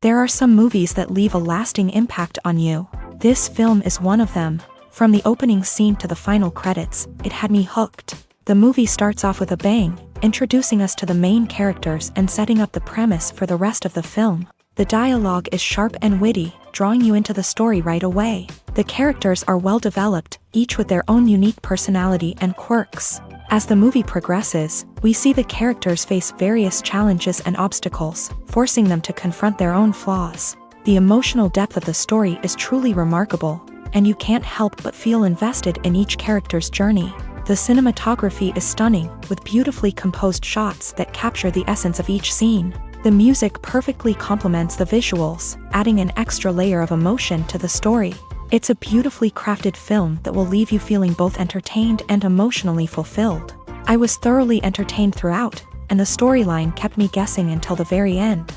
There are some movies that leave a lasting impact on you. This film is one of them. From the opening scene to the final credits, it had me hooked. The movie starts off with a bang, introducing us to the main characters and setting up the premise for the rest of the film. The dialogue is sharp and witty, drawing you into the story right away. The characters are well developed, each with their own unique personality and quirks. As the movie progresses, we see the characters face various challenges and obstacles, forcing them to confront their own flaws. The emotional depth of the story is truly remarkable, and you can't help but feel invested in each character's journey. The cinematography is stunning, with beautifully composed shots that capture the essence of each scene. The music perfectly complements the visuals, adding an extra layer of emotion to the story. It's a beautifully crafted film that will leave you feeling both entertained and emotionally fulfilled. I was thoroughly entertained throughout, and the storyline kept me guessing until the very end.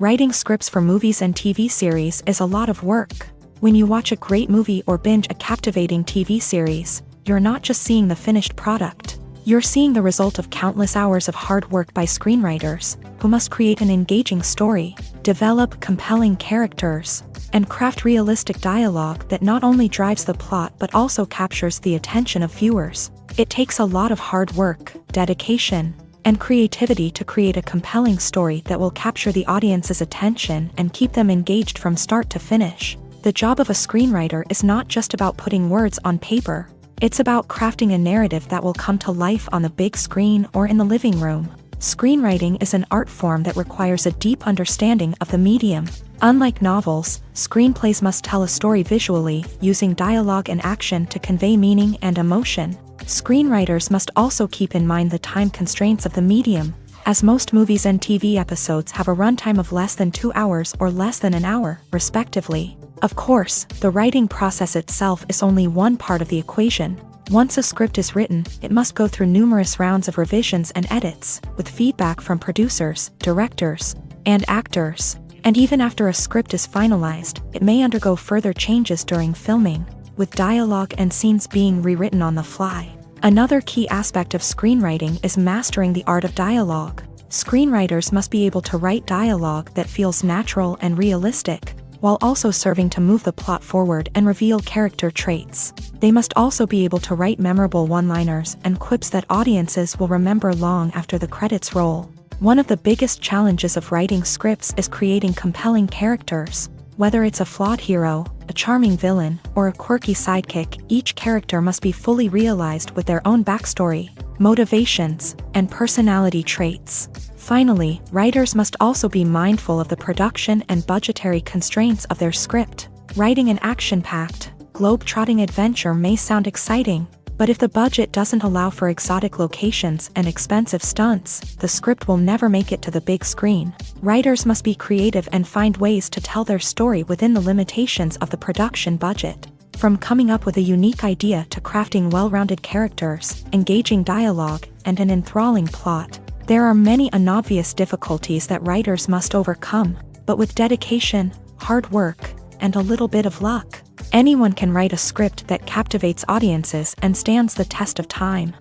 Writing scripts for movies and TV series is a lot of work. When you watch a great movie or binge a captivating TV series, you're not just seeing the finished product. You're seeing the result of countless hours of hard work by screenwriters, who must create an engaging story, develop compelling characters, and craft realistic dialogue that not only drives the plot but also captures the attention of viewers. It takes a lot of hard work, dedication, and creativity to create a compelling story that will capture the audience's attention and keep them engaged from start to finish. The job of a screenwriter is not just about putting words on paper. It's about crafting a narrative that will come to life on the big screen or in the living room. Screenwriting is an art form that requires a deep understanding of the medium. Unlike novels, screenplays must tell a story visually, using dialogue and action to convey meaning and emotion. Screenwriters must also keep in mind the time constraints of the medium, as most movies and TV episodes have a runtime of less than 2 hours or less than an hour, respectively. Of course, the writing process itself is only one part of the equation. Once a script is written, it must go through numerous rounds of revisions and edits, with feedback from producers, directors, and actors. And even after a script is finalized, it may undergo further changes during filming, with dialogue and scenes being rewritten on the fly. Another key aspect of screenwriting is mastering the art of dialogue. Screenwriters must be able to write dialogue that feels natural and realistic, while also serving to move the plot forward and reveal character traits. They must also be able to write memorable one-liners and quips that audiences will remember long after the credits roll. One of the biggest challenges of writing scripts is creating compelling characters. Whether it's a flawed hero, a charming villain, or a quirky sidekick, each character must be fully realized with their own backstory, motivations, and personality traits. Finally, writers must also be mindful of the production and budgetary constraints of their script. Writing an action-packed, globe-trotting adventure may sound exciting, but if the budget doesn't allow for exotic locations and expensive stunts, the script will never make it to the big screen. Writers must be creative and find ways to tell their story within the limitations of the production budget. From coming up with a unique idea to crafting well-rounded characters, engaging dialogue, and an enthralling plot, there are many unobvious difficulties that writers must overcome, but with dedication, hard work, and a little bit of luck, anyone can write a script that captivates audiences and stands the test of time.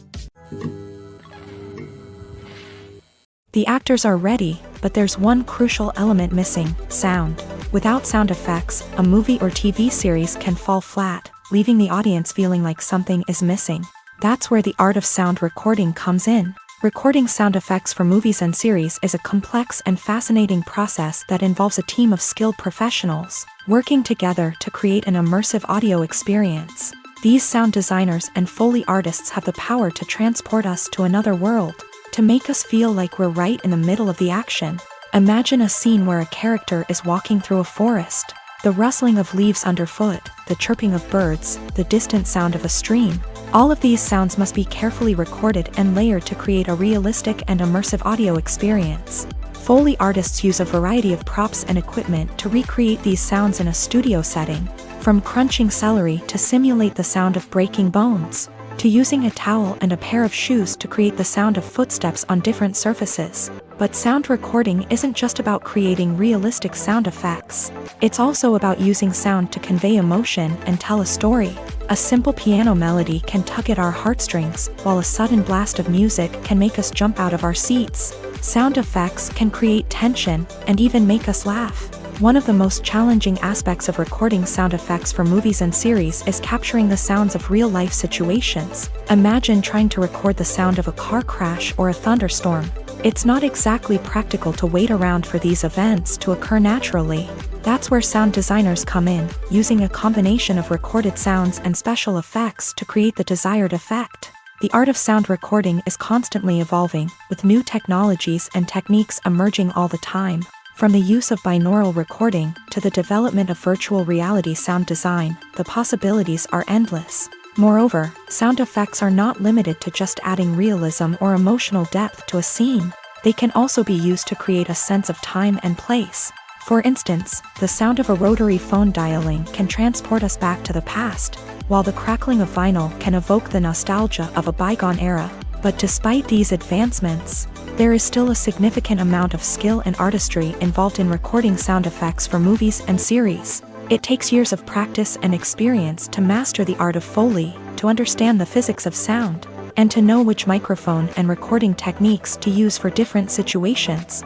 The actors are ready, but there's one crucial element missing: sound. Without sound effects, a movie or TV series can fall flat, leaving the audience feeling like something is missing. That's where the art of sound recording comes in. Recording sound effects for movies and series is a complex and fascinating process that involves a team of skilled professionals working together to create an immersive audio experience. These sound designers and Foley artists have the power to transport us to another world, to make us feel like we're right in the middle of the action. Imagine a scene where a character is walking through a forest. The rustling of leaves underfoot, the chirping of birds, the distant sound of a stream. All of these sounds must be carefully recorded and layered to create a realistic and immersive audio experience. Foley artists use a variety of props and equipment to recreate these sounds in a studio setting, from crunching celery to simulate the sound of breaking bones, to using a towel and a pair of shoes to create the sound of footsteps on different surfaces. But sound recording isn't just about creating realistic sound effects. It's also about using sound to convey emotion and tell a story. A simple piano melody can tug at our heartstrings, while a sudden blast of music can make us jump out of our seats. Sound effects can create tension and even make us laugh. One of the most challenging aspects of recording sound effects for movies and series is capturing the sounds of real-life situations. Imagine trying to record the sound of a car crash or a thunderstorm. It's not exactly practical to wait around for these events to occur naturally. That's where sound designers come in, using a combination of recorded sounds and special effects to create the desired effect. The art of sound recording is constantly evolving, with new technologies and techniques emerging all the time. From the use of binaural recording to the development of virtual reality sound design, the possibilities are endless. Moreover, sound effects are not limited to just adding realism or emotional depth to a scene. They can also be used to create a sense of time and place. For instance, the sound of a rotary phone dialing can transport us back to the past, while the crackling of vinyl can evoke the nostalgia of a bygone era. But despite these advancements, there is still a significant amount of skill and artistry involved in recording sound effects for movies and series. It takes years of practice and experience to master the art of Foley, to understand the physics of sound, and to know which microphone and recording techniques to use for different situations.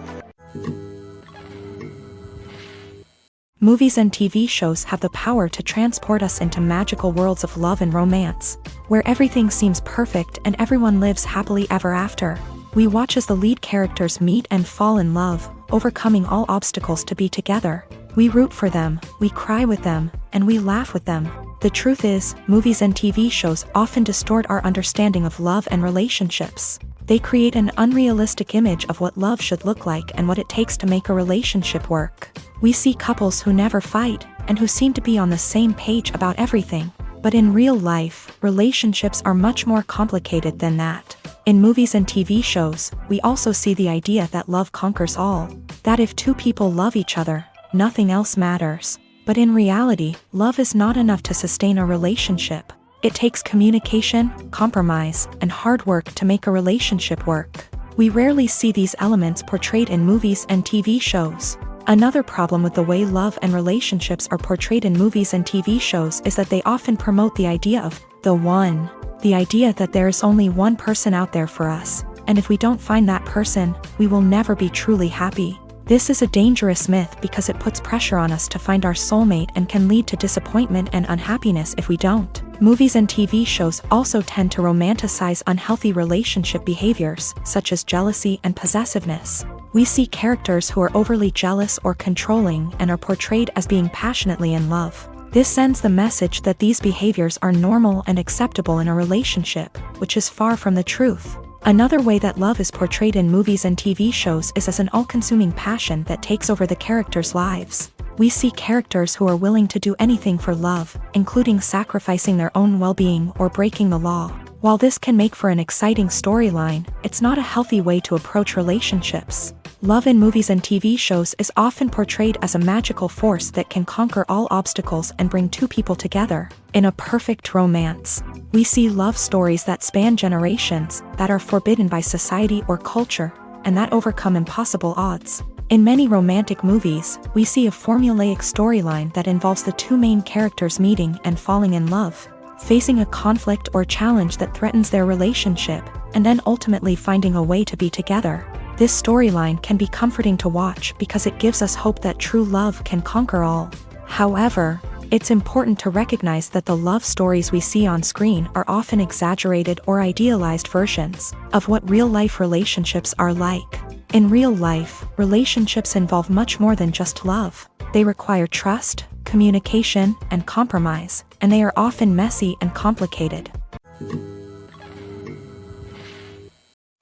Movies and TV shows have the power to transport us into magical worlds of love and romance, where everything seems perfect and everyone lives happily ever after. We watch as the lead characters meet and fall in love, overcoming all obstacles to be together. We root for them, we cry with them, and we laugh with them. The truth is, movies and TV shows often distort our understanding of love and relationships. They create an unrealistic image of what love should look like and what it takes to make a relationship work. We see couples who never fight, and who seem to be on the same page about everything. But in real life, relationships are much more complicated than that. In movies and TV shows, we also see the idea that love conquers all. That if two people love each other, nothing else matters. But in reality, love is not enough to sustain a relationship. It takes communication, compromise, and hard work to make a relationship work. We rarely see these elements portrayed in movies and TV shows. Another problem with the way love and relationships are portrayed in movies and TV shows is that they often promote the idea of the one. The idea that there is only one person out there for us, and if we don't find that person, we will never be truly happy. This is a dangerous myth because it puts pressure on us to find our soulmate and can lead to disappointment and unhappiness if we don't. Movies and TV shows also tend to romanticize unhealthy relationship behaviors, such as jealousy and possessiveness. We see characters who are overly jealous or controlling and are portrayed as being passionately in love. This sends the message that these behaviors are normal and acceptable in a relationship, which is far from the truth. Another way that love is portrayed in movies and TV shows is as an all-consuming passion that takes over the characters' lives. We see characters who are willing to do anything for love, including sacrificing their own well-being or breaking the law. While this can make for an exciting storyline, it's not a healthy way to approach relationships. Love in movies and TV shows is often portrayed as a magical force that can conquer all obstacles and bring two people together. In a perfect romance, we see love stories that span generations, that are forbidden by society or culture, and that overcome impossible odds. In many romantic movies, we see a formulaic storyline that involves the two main characters meeting and falling in love, facing a conflict or challenge that threatens their relationship, and then ultimately finding a way to be together. This storyline can be comforting to watch because it gives us hope that true love can conquer all. However, it's important to recognize that the love stories we see on screen are often exaggerated or idealized versions of what real-life relationships are like. In real life, relationships involve much more than just love. They require trust, communication, and compromise, and they are often messy and complicated.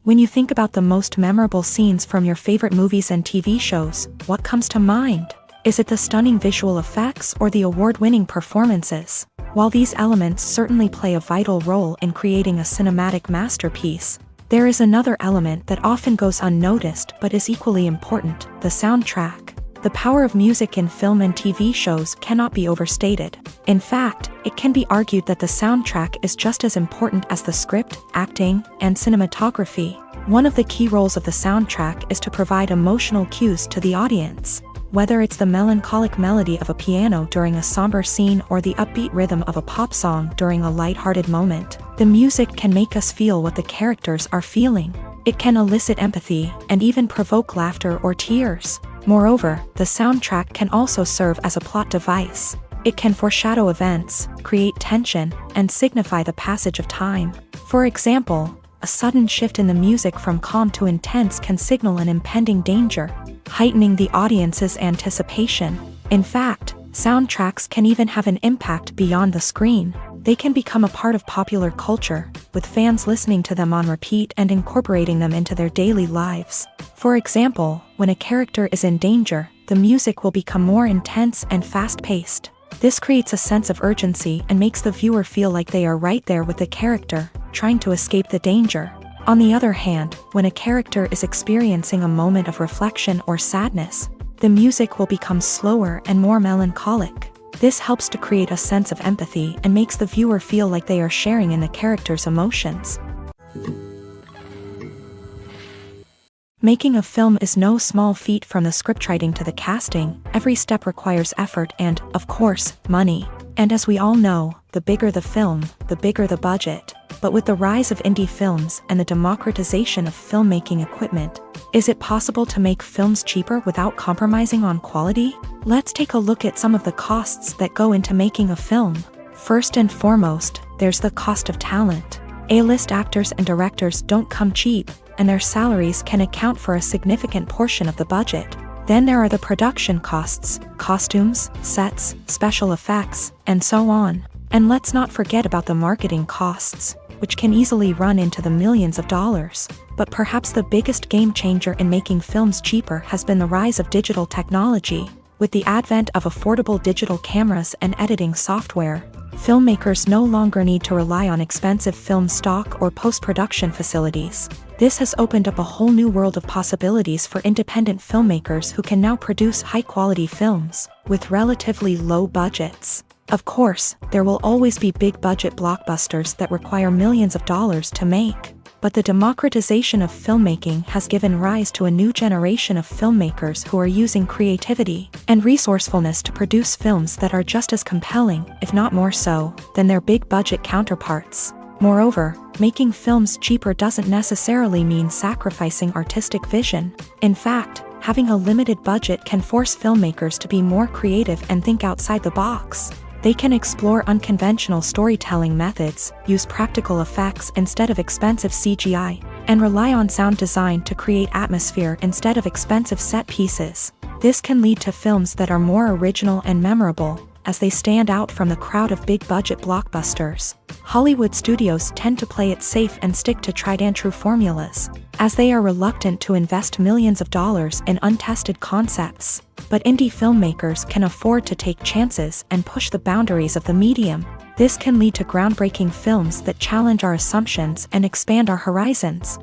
When you think about the most memorable scenes from your favorite movies and TV shows, what comes to mind? Is it the stunning visual effects or the award-winning performances? While these elements certainly play a vital role in creating a cinematic masterpiece, there is another element that often goes unnoticed but is equally important: the soundtrack. The power of music in film and TV shows cannot be overstated. In fact, it can be argued that the soundtrack is just as important as the script, acting, and cinematography. One of the key roles of the soundtrack is to provide emotional cues to the audience. Whether it's the melancholic melody of a piano during a somber scene or the upbeat rhythm of a pop song during a light-hearted moment, the music can make us feel what the characters are feeling. It can elicit empathy and even provoke laughter or tears. Moreover, the soundtrack can also serve as a plot device. It can foreshadow events, create tension, and signify the passage of time. For example, a sudden shift in the music from calm to intense can signal an impending danger, heightening the audience's anticipation. In fact, soundtracks can even have an impact beyond the screen. They can become a part of popular culture, with fans listening to them on repeat and incorporating them into their daily lives. For example, when a character is in danger, the music will become more intense and fast-paced. This creates a sense of urgency and makes the viewer feel like they are right there with the character, trying to escape the danger. On the other hand, when a character is experiencing a moment of reflection or sadness, the music will become slower and more melancholic. This helps to create a sense of empathy and makes the viewer feel like they are sharing in the character's emotions. Making a film is no small feat. From the scriptwriting to the casting, every step requires effort and, of course, money. And as we all know, the bigger the film, the bigger the budget. But with the rise of indie films and the democratization of filmmaking equipment, is it possible to make films cheaper without compromising on quality? Let's take a look at some of the costs that go into making a film. First and foremost, there's the cost of talent. A-list actors and directors don't come cheap, and their salaries can account for a significant portion of the budget. Then there are the production costs, costumes, sets, special effects, and so on. And let's not forget about the marketing costs, which can easily run into the millions of dollars. But perhaps the biggest game changer in making films cheaper has been the rise of digital technology. With the advent of affordable digital cameras and editing software, filmmakers no longer need to rely on expensive film stock or post-production facilities. This has opened up a whole new world of possibilities for independent filmmakers who can now produce high-quality films with relatively low budgets. Of course, there will always be big-budget blockbusters that require millions of dollars to make. But the democratization of filmmaking has given rise to a new generation of filmmakers who are using creativity and resourcefulness to produce films that are just as compelling, if not more so, than their big-budget counterparts. Moreover, making films cheaper doesn't necessarily mean sacrificing artistic vision. In fact, having a limited budget can force filmmakers to be more creative and think outside the box. They can explore unconventional storytelling methods, use practical effects instead of expensive CGI, and rely on sound design to create atmosphere instead of expensive set pieces. This can lead to films that are more original and memorable, as they stand out from the crowd of big-budget blockbusters. Hollywood studios tend to play it safe and stick to tried-and-true formulas, as they are reluctant to invest millions of dollars in untested concepts. But indie filmmakers can afford to take chances and push the boundaries of the medium. This can lead to groundbreaking films that challenge our assumptions and expand our horizons.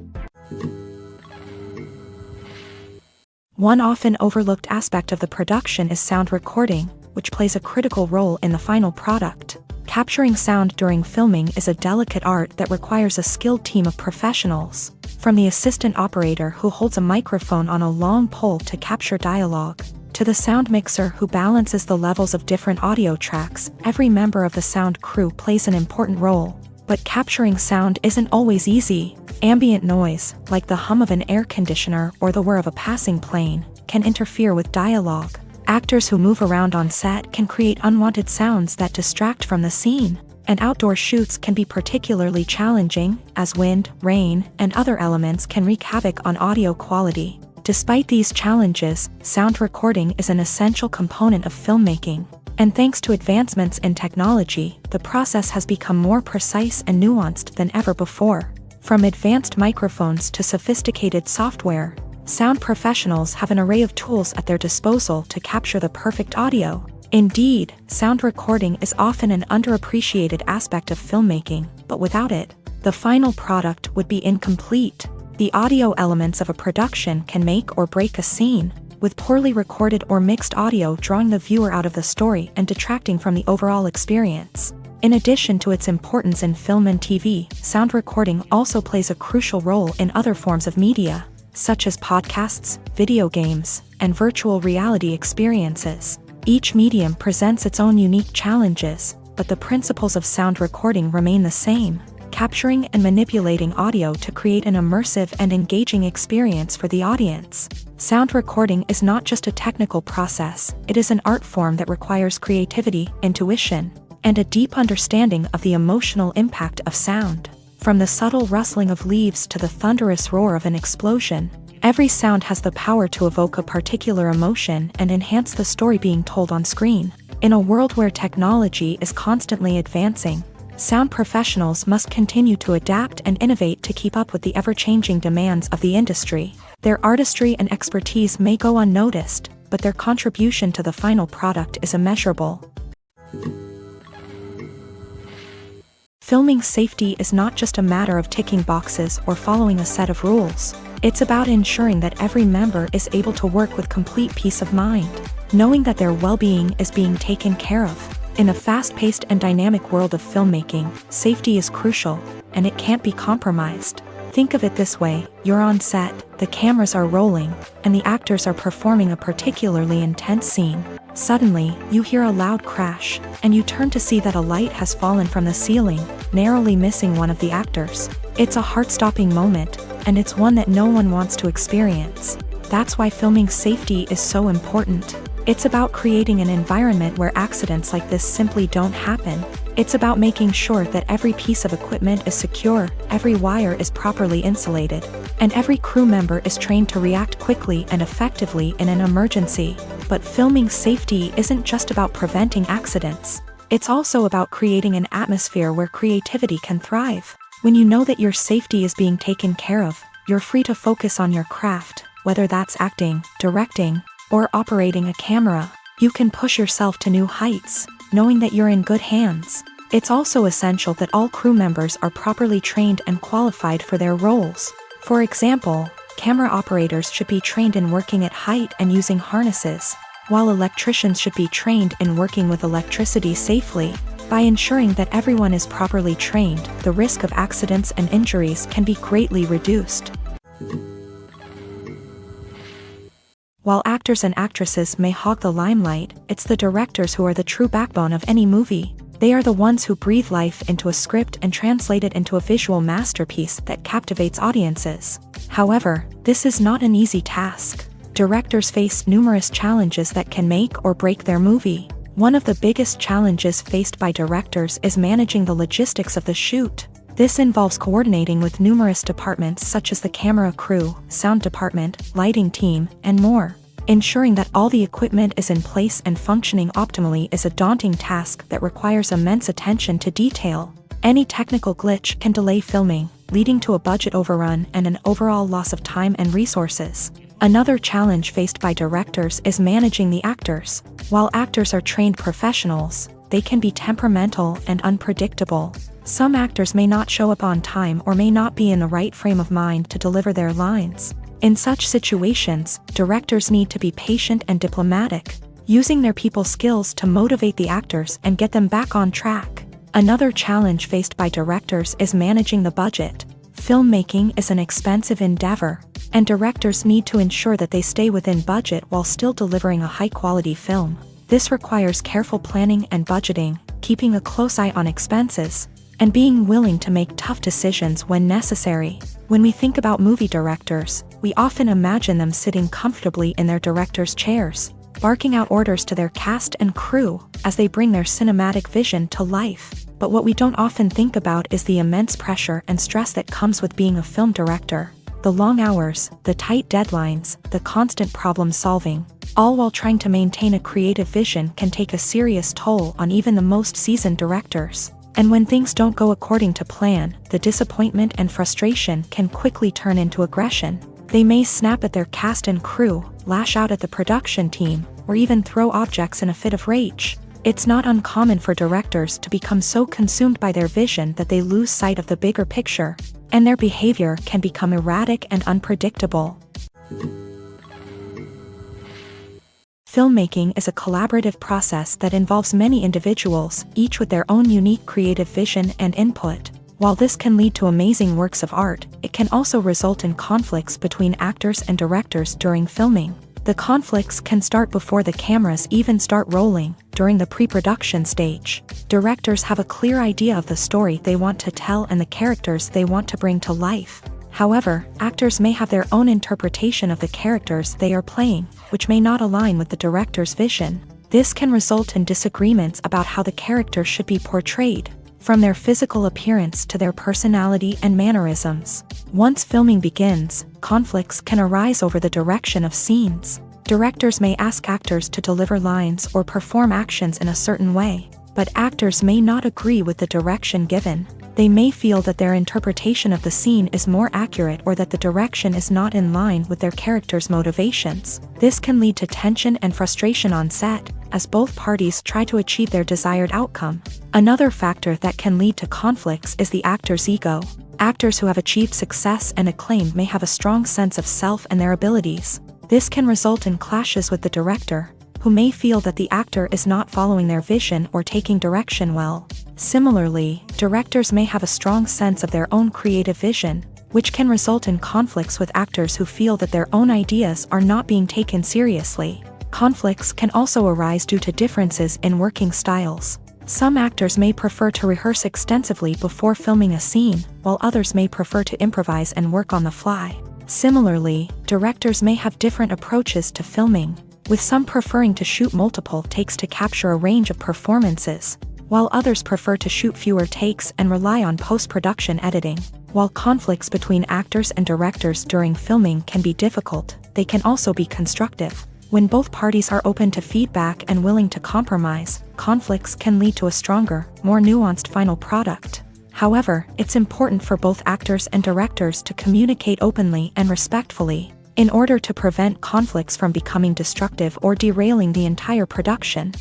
One often overlooked aspect of the production is sound recording, which plays a critical role in the final product. Capturing sound during filming is a delicate art that requires a skilled team of professionals. From the assistant operator who holds a microphone on a long pole to capture dialogue, to the sound mixer who balances the levels of different audio tracks, every member of the sound crew plays an important role. But capturing sound isn't always easy. Ambient noise, like the hum of an air conditioner or the whir of a passing plane, can interfere with dialogue. Actors who move around on set can create unwanted sounds that distract from the scene. And outdoor shoots can be particularly challenging, as wind, rain, and other elements can wreak havoc on audio quality. Despite these challenges, sound recording is an essential component of filmmaking. And thanks to advancements in technology, the process has become more precise and nuanced than ever before. From advanced microphones to sophisticated software, sound professionals have an array of tools at their disposal to capture the perfect audio. Indeed, sound recording is often an underappreciated aspect of filmmaking, but without it, the final product would be incomplete. The audio elements of a production can make or break a scene, with poorly recorded or mixed audio drawing the viewer out of the story and detracting from the overall experience. In addition to its importance in film and TV, sound recording also plays a crucial role in other forms of media. such as podcasts, video games, and virtual reality experiences. Each medium presents its own unique challenges, but the principles of sound recording remain the same, capturing and manipulating audio to create an immersive and engaging experience for the audience. Sound recording is not just a technical process, it is an art form that requires creativity, intuition, and a deep understanding of the emotional impact of sound. From the subtle rustling of leaves to the thunderous roar of an explosion, every sound has the power to evoke a particular emotion and enhance the story being told on screen. In a world where technology is constantly advancing, sound professionals must continue to adapt and innovate to keep up with the ever-changing demands of the industry. Their artistry and expertise may go unnoticed, but their contribution to the final product is immeasurable. Filming safety is not just a matter of ticking boxes or following a set of rules. It's about ensuring that every member is able to work with complete peace of mind, knowing that their well-being is being taken care of. In a fast-paced and dynamic world of filmmaking, safety is crucial, and it can't be compromised. Think of it this way: you're on set, the cameras are rolling, and the actors are performing a particularly intense scene. Suddenly, you hear a loud crash, and you turn to see that a light has fallen from the ceiling, narrowly missing one of the actors. It's a heart-stopping moment, and it's one that no one wants to experience. That's why filming safety is so important. It's about creating an environment where accidents like this simply don't happen. It's about making sure that every piece of equipment is secure, every wire is properly insulated, and every crew member is trained to react quickly and effectively in an emergency. But filming safety isn't just about preventing accidents. It's also about creating an atmosphere where creativity can thrive. When you know that your safety is being taken care of, you're free to focus on your craft, whether that's acting, directing, or operating a camera. You can push yourself to new heights, knowing that you're in good hands. It's also essential that all crew members are properly trained and qualified for their roles. For example, camera operators should be trained in working at height and using harnesses, while electricians should be trained in working with electricity safely. By ensuring that everyone is properly trained, the risk of accidents and injuries can be greatly reduced. While actors and actresses may hog the limelight, it's the directors who are the true backbone of any movie. They are the ones who breathe life into a script and translate it into a visual masterpiece that captivates audiences. However, this is not an easy task. Directors face numerous challenges that can make or break their movie. One of the biggest challenges faced by directors is managing the logistics of the shoot. This involves coordinating with numerous departments such as the camera crew, sound department, lighting team, and more. Ensuring that all the equipment is in place and functioning optimally is a daunting task that requires immense attention to detail. Any technical glitch can delay filming, leading to a budget overrun and an overall loss of time and resources. Another challenge faced by directors is managing the actors. While actors are trained professionals, they can be temperamental and unpredictable. Some actors may not show up on time or may not be in the right frame of mind to deliver their lines. In such situations, directors need to be patient and diplomatic, using their people skills to motivate the actors and get them back on track. Another challenge faced by directors is managing the budget. Filmmaking is an expensive endeavor, and directors need to ensure that they stay within budget while still delivering a high-quality film. This requires careful planning and budgeting, keeping a close eye on expenses, and being willing to make tough decisions when necessary. When we think about movie directors, we often imagine them sitting comfortably in their director's chairs, barking out orders to their cast and crew as they bring their cinematic vision to life. But what we don't often think about is the immense pressure and stress that comes with being a film director. The long hours, the tight deadlines, the constant problem solving, all while trying to maintain a creative vision can take a serious toll on even the most seasoned directors. And when things don't go according to plan, the disappointment and frustration can quickly turn into aggression. They may snap at their cast and crew, lash out at the production team, or even throw objects in a fit of rage. It's not uncommon for directors to become so consumed by their vision that they lose sight of the bigger picture, and their behavior can become erratic and unpredictable. Filmmaking is a collaborative process that involves many individuals, each with their own unique creative vision and input. While this can lead to amazing works of art, it can also result in conflicts between actors and directors during filming. The conflicts can start before the cameras even start rolling, during the pre-production stage. Directors have a clear idea of the story they want to tell and the characters they want to bring to life. However, actors may have their own interpretation of the characters they are playing, which may not align with the director's vision. This can result in disagreements about how the character should be portrayed, from their physical appearance to their personality and mannerisms. Once filming begins, conflicts can arise over the direction of scenes. Directors may ask actors to deliver lines or perform actions in a certain way, but actors may not agree with the direction given. They may feel that their interpretation of the scene is more accurate or that the direction is not in line with their character's motivations. This can lead to tension and frustration on set, as both parties try to achieve their desired outcome. Another factor that can lead to conflicts is the actor's ego. Actors who have achieved success and acclaim may have a strong sense of self and their abilities. This can result in clashes with the director, who may feel that the actor is not following their vision or taking direction well. Similarly, directors may have a strong sense of their own creative vision, which can result in conflicts with actors who feel that their own ideas are not being taken seriously. Conflicts can also arise due to differences in working styles. Some actors may prefer to rehearse extensively before filming a scene, while others may prefer to improvise and work on the fly. Similarly, directors may have different approaches to filming, with some preferring to shoot multiple takes to capture a range of performances, while others prefer to shoot fewer takes and rely on post-production editing. While conflicts between actors and directors during filming can be difficult, they can also be constructive. When both parties are open to feedback and willing to compromise, conflicts can lead to a stronger, more nuanced final product. However, it's important for both actors and directors to communicate openly and respectfully, in order to prevent conflicts from becoming destructive or derailing the entire production.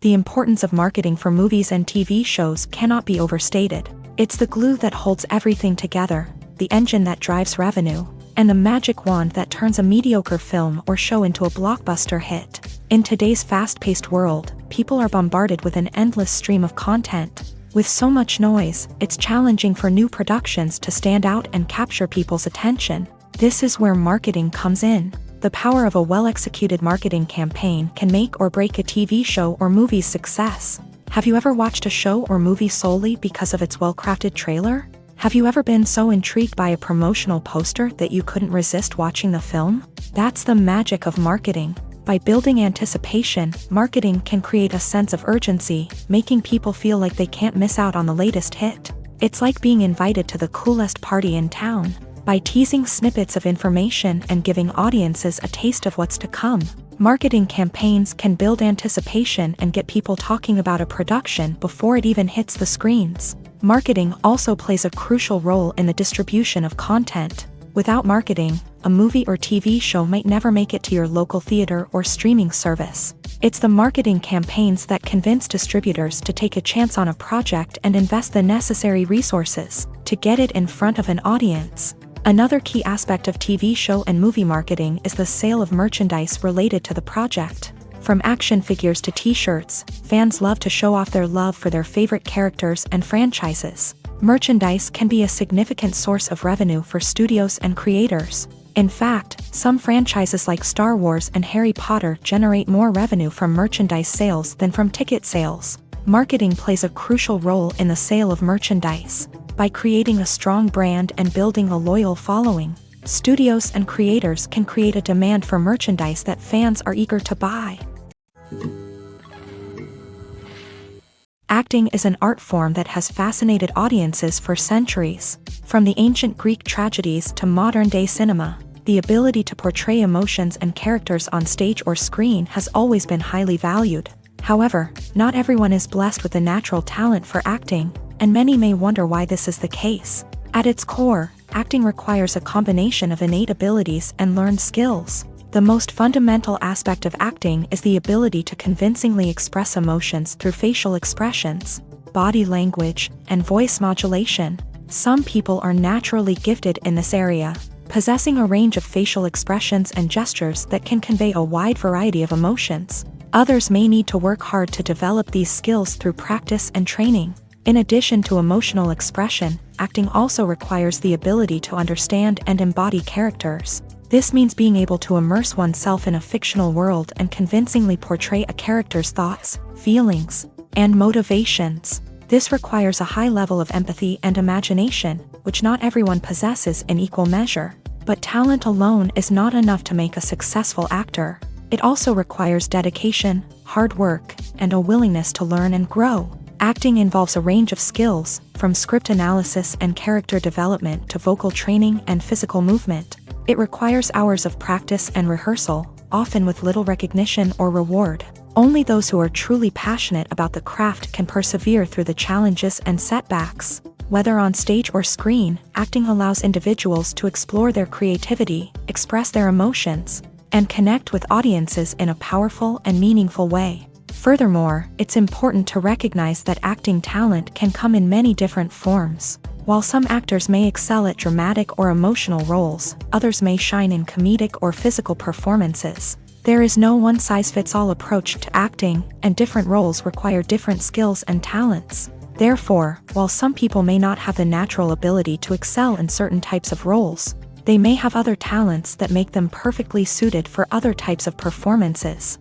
The importance of marketing for movies and TV shows cannot be overstated. It's the glue that holds everything together, the engine that drives revenue, and the magic wand that turns a mediocre film or show into a blockbuster hit. In today's fast-paced world, people are bombarded with an endless stream of content. With so much noise, it's challenging for new productions to stand out and capture people's attention. This is where marketing comes in. The power of a well-executed marketing campaign can make or break a TV show or movie's success. Have you ever watched a show or movie solely because of its well-crafted trailer? Have you ever been so intrigued by a promotional poster that you couldn't resist watching the film? That's the magic of marketing. By building anticipation, marketing can create a sense of urgency, making people feel like they can't miss out on the latest hit. It's like being invited to the coolest party in town. By teasing snippets of information and giving audiences a taste of what's to come, marketing campaigns can build anticipation and get people talking about a production before it even hits the screens. Marketing also plays a crucial role in the distribution of content. Without marketing, a movie or TV show might never make it to your local theater or streaming service. It's the marketing campaigns that convince distributors to take a chance on a project and invest the necessary resources to get it in front of an audience. Another key aspect of TV show and movie marketing is the sale of merchandise related to the project. From action figures to t-shirts, fans love to show off their love for their favorite characters and franchises. Merchandise can be a significant source of revenue for studios and creators. In fact, some franchises like Star Wars and Harry Potter generate more revenue from merchandise sales than from ticket sales. Marketing plays a crucial role in the sale of merchandise. By creating a strong brand and building a loyal following, studios and creators can create a demand for merchandise that fans are eager to buy. Acting is an art form that has fascinated audiences for centuries. From the ancient Greek tragedies to modern-day cinema, the ability to portray emotions and characters on stage or screen has always been highly valued. However, not everyone is blessed with the natural talent for acting, and many may wonder why this is the case. At its core, acting requires a combination of innate abilities and learned skills. The most fundamental aspect of acting is the ability to convincingly express emotions through facial expressions, body language, and voice modulation. Some people are naturally gifted in this area, possessing a range of facial expressions and gestures that can convey a wide variety of emotions. Others may need to work hard to develop these skills through practice and training. In addition to emotional expression, acting also requires the ability to understand and embody characters. This means being able to immerse oneself in a fictional world and convincingly portray a character's thoughts, feelings, and motivations. This requires a high level of empathy and imagination, which not everyone possesses in equal measure. But talent alone is not enough to make a successful actor. It also requires dedication, hard work, and a willingness to learn and grow. Acting involves a range of skills, from script analysis and character development to vocal training and physical movement. It requires hours of practice and rehearsal, often with little recognition or reward. Only those who are truly passionate about the craft can persevere through the challenges and setbacks. Whether on stage or screen, acting allows individuals to explore their creativity, express their emotions, and connect with audiences in a powerful and meaningful way. Furthermore, it's important to recognize that acting talent can come in many different forms. While some actors may excel at dramatic or emotional roles, others may shine in comedic or physical performances. There is no one-size-fits-all approach to acting, and different roles require different skills and talents. Therefore, while some people may not have the natural ability to excel in certain types of roles, they may have other talents that make them perfectly suited for other types of performances.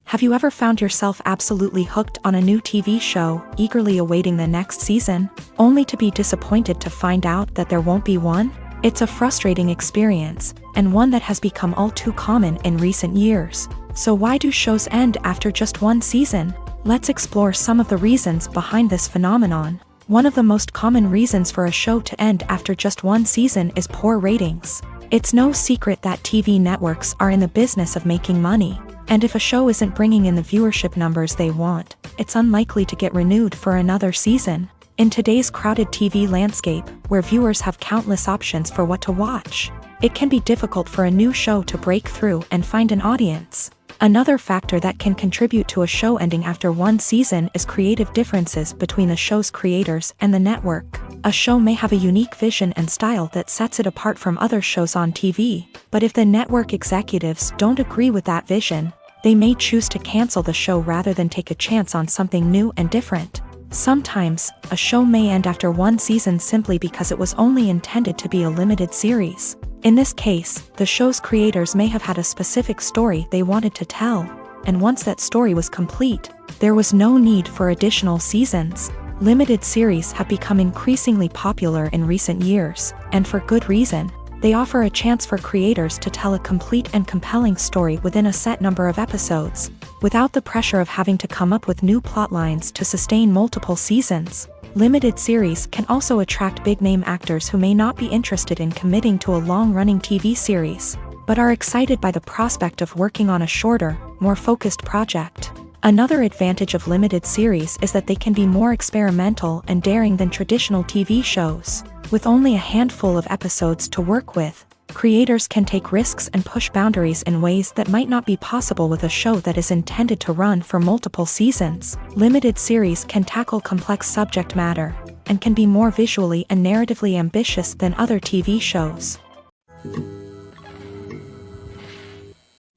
Have you ever found yourself absolutely hooked on a new TV show, eagerly awaiting the next season, only to be disappointed to find out that there won't be one? It's a frustrating experience, and one that has become all too common in recent years. So why do shows end after just one season? Let's explore some of the reasons behind this phenomenon. One of the most common reasons for a show to end after just one season is poor ratings. It's no secret that TV networks are in the business of making money. And if a show isn't bringing in the viewership numbers they want, it's unlikely to get renewed for another season. In today's crowded TV landscape, where viewers have countless options for what to watch, it can be difficult for a new show to break through and find an audience. Another factor that can contribute to a show ending after one season is creative differences between the show's creators and the network. A show may have a unique vision and style that sets it apart from other shows on TV, but if the network executives don't agree with that vision, they may choose to cancel the show rather than take a chance on something new and different. Sometimes, a show may end after one season simply because it was only intended to be a limited series. In this case, the show's creators may have had a specific story they wanted to tell, and once that story was complete, there was no need for additional seasons. Limited series have become increasingly popular in recent years, and for good reason. They offer a chance for creators to tell a complete and compelling story within a set number of episodes, without the pressure of having to come up with new plotlines to sustain multiple seasons. Limited series can also attract big-name actors who may not be interested in committing to a long-running TV series, but are excited by the prospect of working on a shorter, more focused project. Another advantage of limited series is that they can be more experimental and daring than traditional TV shows. With only a handful of episodes to work with, creators can take risks and push boundaries in ways that might not be possible with a show that is intended to run for multiple seasons. Limited series can tackle complex subject matter, and can be more visually and narratively ambitious than other TV shows.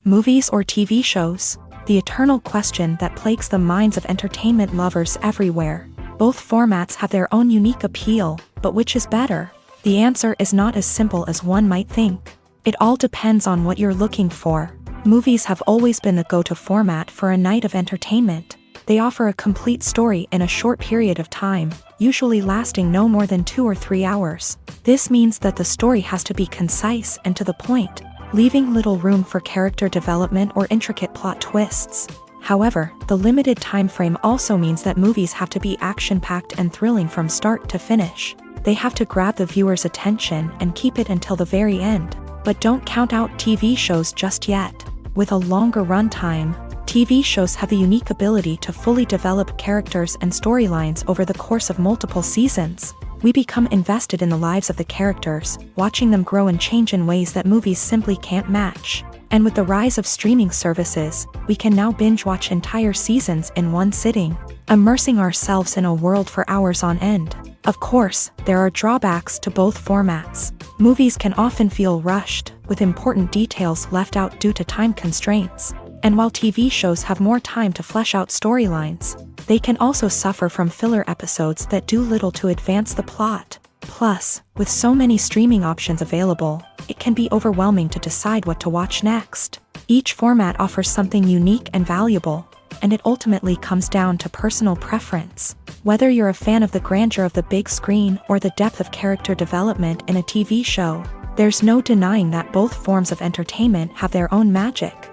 Movies or TV shows? The eternal question that plagues the minds of entertainment lovers everywhere. Both formats have their own unique appeal, but which is better? The answer is not as simple as one might think. It all depends on what you're looking for. Movies have always been the go-to format for a night of entertainment. They offer a complete story in a short period of time, usually lasting no more than 2 or 3 hours. This means that the story has to be concise and to the point, leaving little room for character development or intricate plot twists. However, the limited time frame also means that movies have to be action-packed and thrilling from start to finish. They have to grab the viewer's attention and keep it until the very end. But don't count out TV shows just yet. With a longer runtime, TV shows have the unique ability to fully develop characters and storylines over the course of multiple seasons. We become invested in the lives of the characters, watching them grow and change in ways that movies simply can't match. And with the rise of streaming services, we can now binge-watch entire seasons in one sitting, immersing ourselves in a world for hours on end. Of course, there are drawbacks to both formats. Movies can often feel rushed, with important details left out due to time constraints. And while TV shows have more time to flesh out storylines, they can also suffer from filler episodes that do little to advance the plot. Plus, with so many streaming options available, it can be overwhelming to decide what to watch next. Each format offers something unique and valuable, and it ultimately comes down to personal preference. Whether you're a fan of the grandeur of the big screen or the depth of character development in a TV show, there's no denying that both forms of entertainment have their own magic.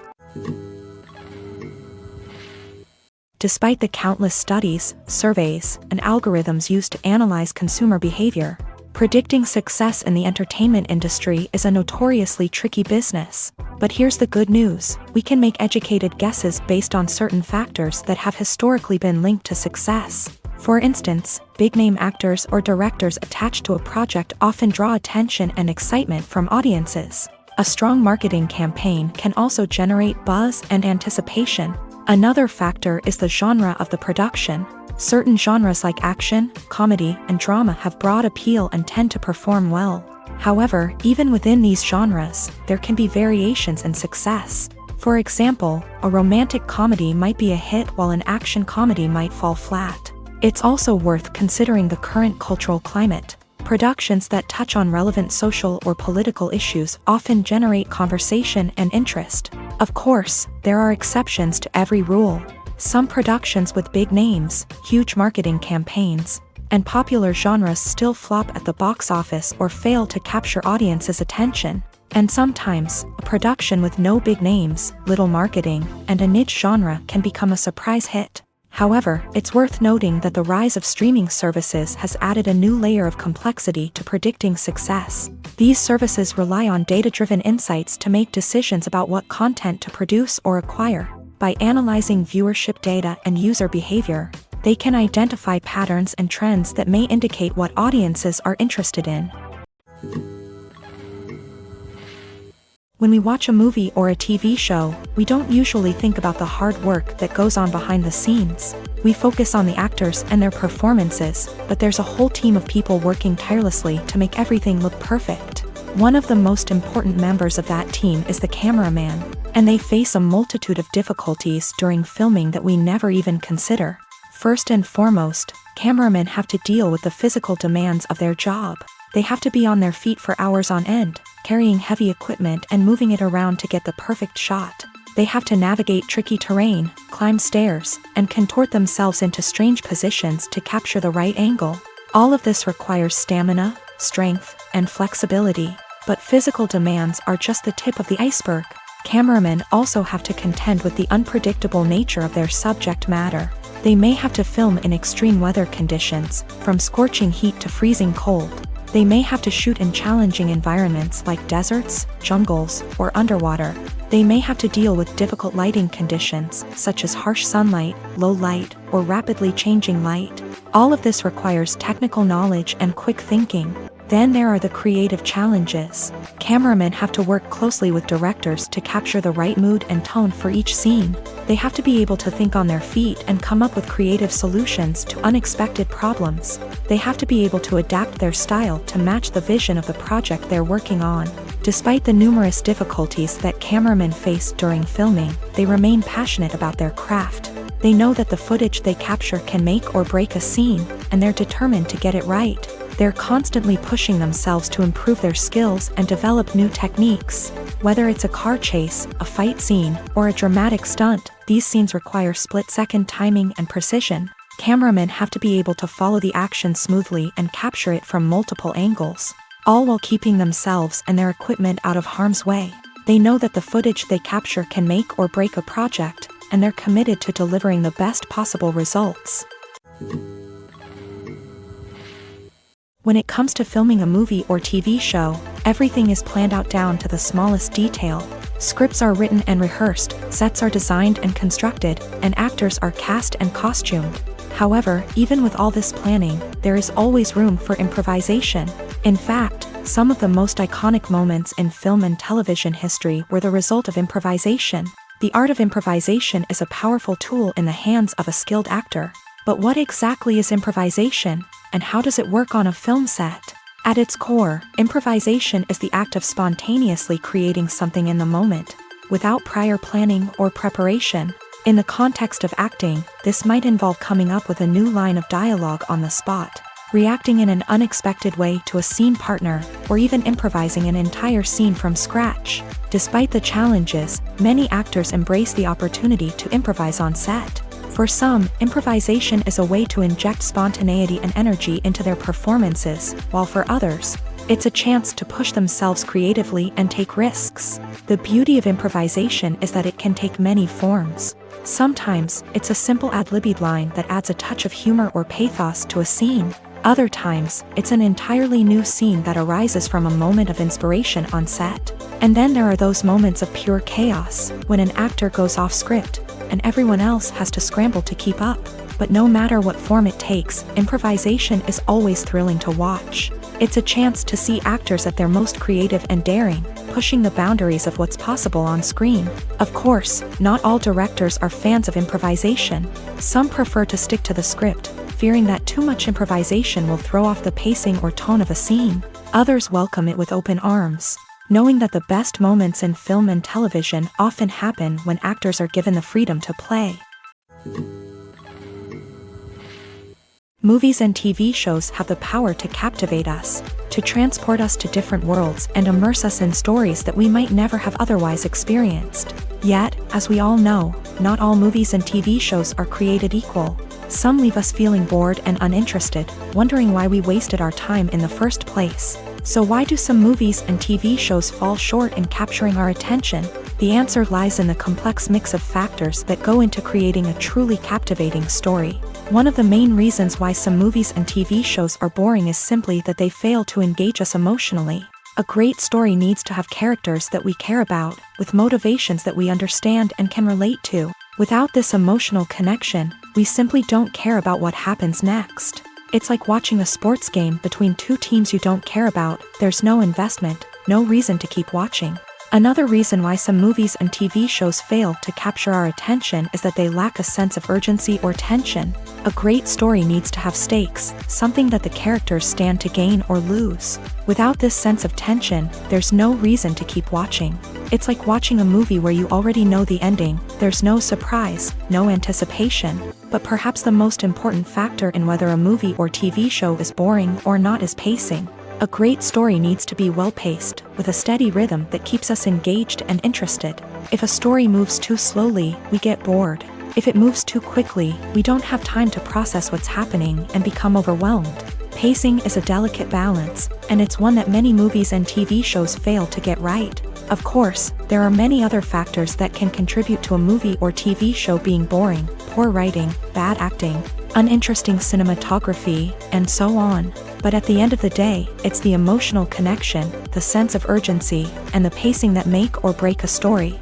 Despite the countless studies, surveys, and algorithms used to analyze consumer behavior, predicting success in the entertainment industry is a notoriously tricky business. But here's the good news: we can make educated guesses based on certain factors that have historically been linked to success. For instance, big-name actors or directors attached to a project often draw attention and excitement from audiences. A strong marketing campaign can also generate buzz and anticipation. Another factor is the genre of the production. Certain genres like action, comedy, and drama have broad appeal and tend to perform well. However, even within these genres, there can be variations in success. For example, a romantic comedy might be a hit while an action comedy might fall flat. It's also worth considering the current cultural climate. Productions that touch on relevant social or political issues often generate conversation and interest. Of course, there are exceptions to every rule. Some productions with big names, huge marketing campaigns, and popular genres still flop at the box office or fail to capture audiences' attention. And sometimes, a production with no big names, little marketing, and a niche genre can become a surprise hit. However, it's worth noting that the rise of streaming services has added a new layer of complexity to predicting success. These services rely on data-driven insights to make decisions about what content to produce or acquire. By analyzing viewership data and user behavior, they can identify patterns and trends that may indicate what audiences are interested in. When we watch a movie or a TV show, we don't usually think about the hard work that goes on behind the scenes. We focus on the actors and their performances, but there's a whole team of people working tirelessly to make everything look perfect. One of the most important members of that team is the cameraman, and they face a multitude of difficulties during filming that we never even consider. First and foremost, cameramen have to deal with the physical demands of their job. They have to be on their feet for hours on end, carrying heavy equipment and moving it around to get the perfect shot. They have to navigate tricky terrain, climb stairs, and contort themselves into strange positions to capture the right angle. All of this requires stamina, strength, and flexibility. But physical demands are just the tip of the iceberg. Cameramen also have to contend with the unpredictable nature of their subject matter. They may have to film in extreme weather conditions, from scorching heat to freezing cold. They may have to shoot in challenging environments like deserts, jungles, or underwater. They may have to deal with difficult lighting conditions, such as harsh sunlight, low light, or rapidly changing light. All of this requires technical knowledge and quick thinking. Then there are the creative challenges. Cameramen have to work closely with directors to capture the right mood and tone for each scene. They have to be able to think on their feet and come up with creative solutions to unexpected problems. They have to be able to adapt their style to match the vision of the project they're working on. Despite the numerous difficulties that cameramen face during filming, they remain passionate about their craft. They know that the footage they capture can make or break a scene, and they're determined to get it right. They're constantly pushing themselves to improve their skills and develop new techniques. Whether it's a car chase, a fight scene, or a dramatic stunt, these scenes require split-second timing and precision. Cameramen have to be able to follow the action smoothly and capture it from multiple angles, all while keeping themselves and their equipment out of harm's way. They know that the footage they capture can make or break a project, and they're committed to delivering the best possible results. When it comes to filming a movie or TV show, everything is planned out down to the smallest detail. Scripts are written and rehearsed, sets are designed and constructed, and actors are cast and costumed. However, even with all this planning, there is always room for improvisation. In fact, some of the most iconic moments in film and television history were the result of improvisation. The art of improvisation is a powerful tool in the hands of a skilled actor. But what exactly is improvisation, and how does it work on a film set? At its core, improvisation is the act of spontaneously creating something in the moment, without prior planning or preparation. In the context of acting, this might involve coming up with a new line of dialogue on the spot, reacting in an unexpected way to a scene partner, or even improvising an entire scene from scratch. Despite the challenges, many actors embrace the opportunity to improvise on set. For some, improvisation is a way to inject spontaneity and energy into their performances, while for others, it's a chance to push themselves creatively and take risks. The beauty of improvisation is that it can take many forms. Sometimes, it's a simple ad-libbed line that adds a touch of humor or pathos to a scene. Other times, it's an entirely new scene that arises from a moment of inspiration on set. And then there are those moments of pure chaos, when an actor goes off script, and everyone else has to scramble to keep up. But no matter what form it takes, improvisation is always thrilling to watch. It's a chance to see actors at their most creative and daring, pushing the boundaries of what's possible on screen. Of course, not all directors are fans of improvisation. Some prefer to stick to the script, fearing that too much improvisation will throw off the pacing or tone of a scene. Others welcome it with open arms, knowing that the best moments in film and television often happen when actors are given the freedom to play. Movies and TV shows have the power to captivate us, to transport us to different worlds and immerse us in stories that we might never have otherwise experienced. Yet, as we all know, not all movies and TV shows are created equal. Some leave us feeling bored and uninterested, wondering why we wasted our time in the first place. So why do some movies and TV shows fall short in capturing our attention? The answer lies in the complex mix of factors that go into creating a truly captivating story. One of the main reasons why some movies and TV shows are boring is simply that they fail to engage us emotionally. A great story needs to have characters that we care about, with motivations that we understand and can relate to. Without this emotional connection, we simply don't care about what happens next. It's like watching a sports game between two teams you don't care about. There's no investment, no reason to keep watching. Another reason why some movies and TV shows fail to capture our attention is that they lack a sense of urgency or tension. A great story needs to have stakes, something that the characters stand to gain or lose. Without this sense of tension, there's no reason to keep watching. It's like watching a movie where you already know the ending. There's no surprise, no anticipation. But perhaps the most important factor in whether a movie or TV show is boring or not is pacing. A great story needs to be well-paced, with a steady rhythm that keeps us engaged and interested. If a story moves too slowly, we get bored. If it moves too quickly, we don't have time to process what's happening and become overwhelmed. Pacing is a delicate balance, and it's one that many movies and TV shows fail to get right. Of course, there are many other factors that can contribute to a movie or TV show being boring: poor writing, bad acting, uninteresting cinematography, and so on. But at the end of the day, it's the emotional connection, the sense of urgency, and the pacing that make or break a story.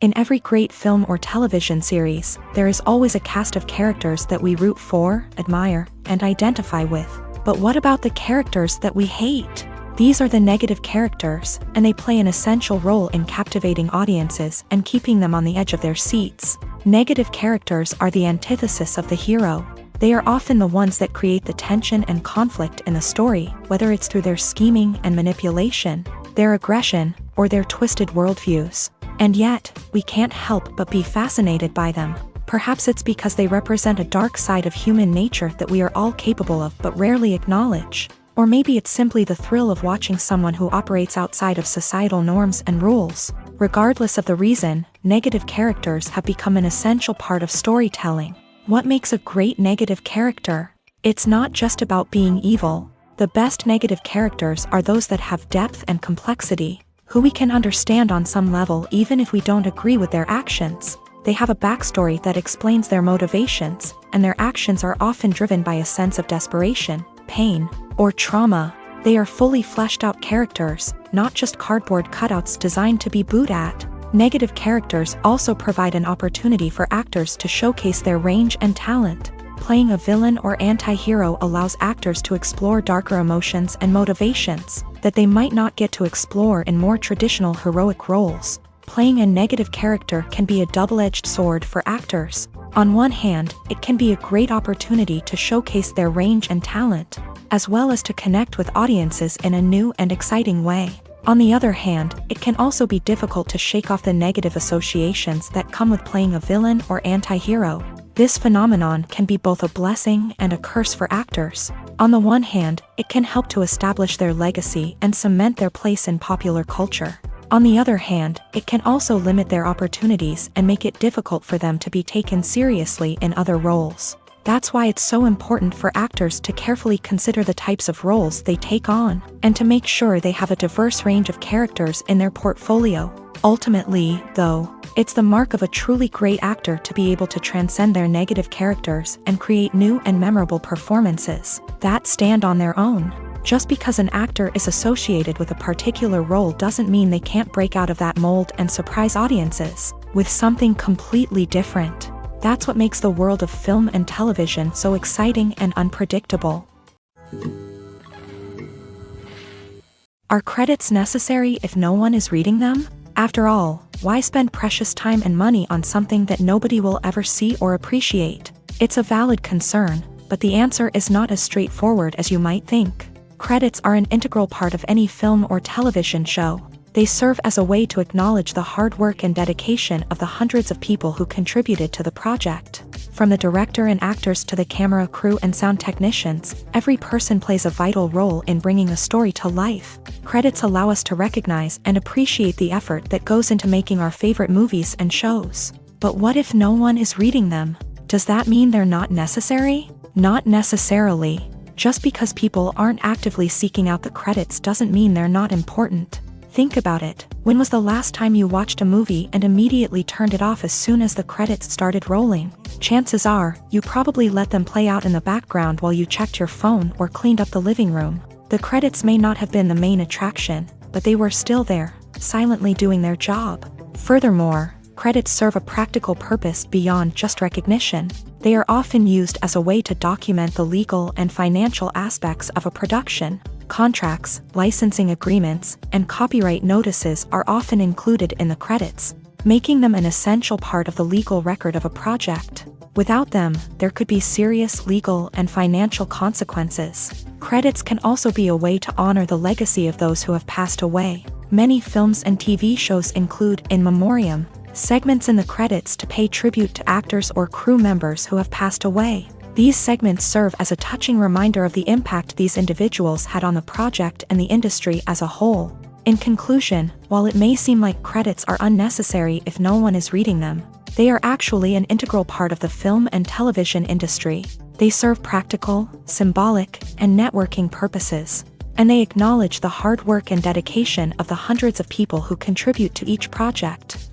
In every great film or television series, there is always a cast of characters that we root for, admire, and identify with. But what about the characters that we hate? These are the negative characters, and they play an essential role in captivating audiences and keeping them on the edge of their seats. Negative characters are the antithesis of the hero. They are often the ones that create the tension and conflict in the story, whether it's through their scheming and manipulation, their aggression, or their twisted worldviews. And yet, we can't help but be fascinated by them. Perhaps it's because they represent a dark side of human nature that we are all capable of but rarely acknowledge. Or maybe it's simply the thrill of watching someone who operates outside of societal norms and rules. Regardless of the reason, negative characters have become an essential part of storytelling. What makes a great negative character? It's not just about being evil. The best negative characters are those that have depth and complexity, who we can understand on some level even if we don't agree with their actions. They have a backstory that explains their motivations, and their actions are often driven by a sense of desperation, pain, or trauma. They are fully fleshed out characters, not just cardboard cutouts designed to be booed at. Negative characters also provide an opportunity for actors to showcase their range and talent. Playing a villain or anti-hero allows actors to explore darker emotions and motivations that they might not get to explore in more traditional heroic roles. Playing a negative character can be a double-edged sword for actors. On one hand, it can be a great opportunity to showcase their range and talent, as well as to connect with audiences in a new and exciting way. On the other hand, it can also be difficult to shake off the negative associations that come with playing a villain or anti-hero. This phenomenon can be both a blessing and a curse for actors. On the one hand, it can help to establish their legacy and cement their place in popular culture. On the other hand, it can also limit their opportunities and make it difficult for them to be taken seriously in other roles. That's why it's so important for actors to carefully consider the types of roles they take on, and to make sure they have a diverse range of characters in their portfolio. Ultimately, though, it's the mark of a truly great actor to be able to transcend their negative characters and create new and memorable performances that stand on their own. Just because an actor is associated with a particular role doesn't mean they can't break out of that mold and surprise audiences with something completely different. That's what makes the world of film and television so exciting and unpredictable. Are credits necessary if no one is reading them? After all, why spend precious time and money on something that nobody will ever see or appreciate? It's a valid concern, but the answer is not as straightforward as you might think. Credits are an integral part of any film or television show. They serve as a way to acknowledge the hard work and dedication of the hundreds of people who contributed to the project. From the director and actors to the camera crew and sound technicians, every person plays a vital role in bringing a story to life. Credits allow us to recognize and appreciate the effort that goes into making our favorite movies and shows. But what if no one is reading them? Does that mean they're not necessary? Not necessarily. Just because people aren't actively seeking out the credits doesn't mean they're not important. Think about it. When was the last time you watched a movie and immediately turned it off as soon as the credits started rolling? Chances are, you probably let them play out in the background while you checked your phone or cleaned up the living room. The credits may not have been the main attraction, but they were still there, silently doing their job. Furthermore, credits serve a practical purpose beyond just recognition. They are often used as a way to document the legal and financial aspects of a production. Contracts, licensing agreements, and copyright notices are often included in the credits, making them an essential part of the legal record of a project. Without them, there could be serious legal and financial consequences. Credits can also be a way to honor the legacy of those who have passed away. Many films and TV shows include in memoriam segments in the credits to pay tribute to actors or crew members who have passed away. These segments serve as a touching reminder of the impact these individuals had on the project and the industry as a whole. In conclusion, while it may seem like credits are unnecessary if no one is reading them, they are actually an integral part of the film and television industry. They serve practical, symbolic, and networking purposes, and they acknowledge the hard work and dedication of the hundreds of people who contribute to each project.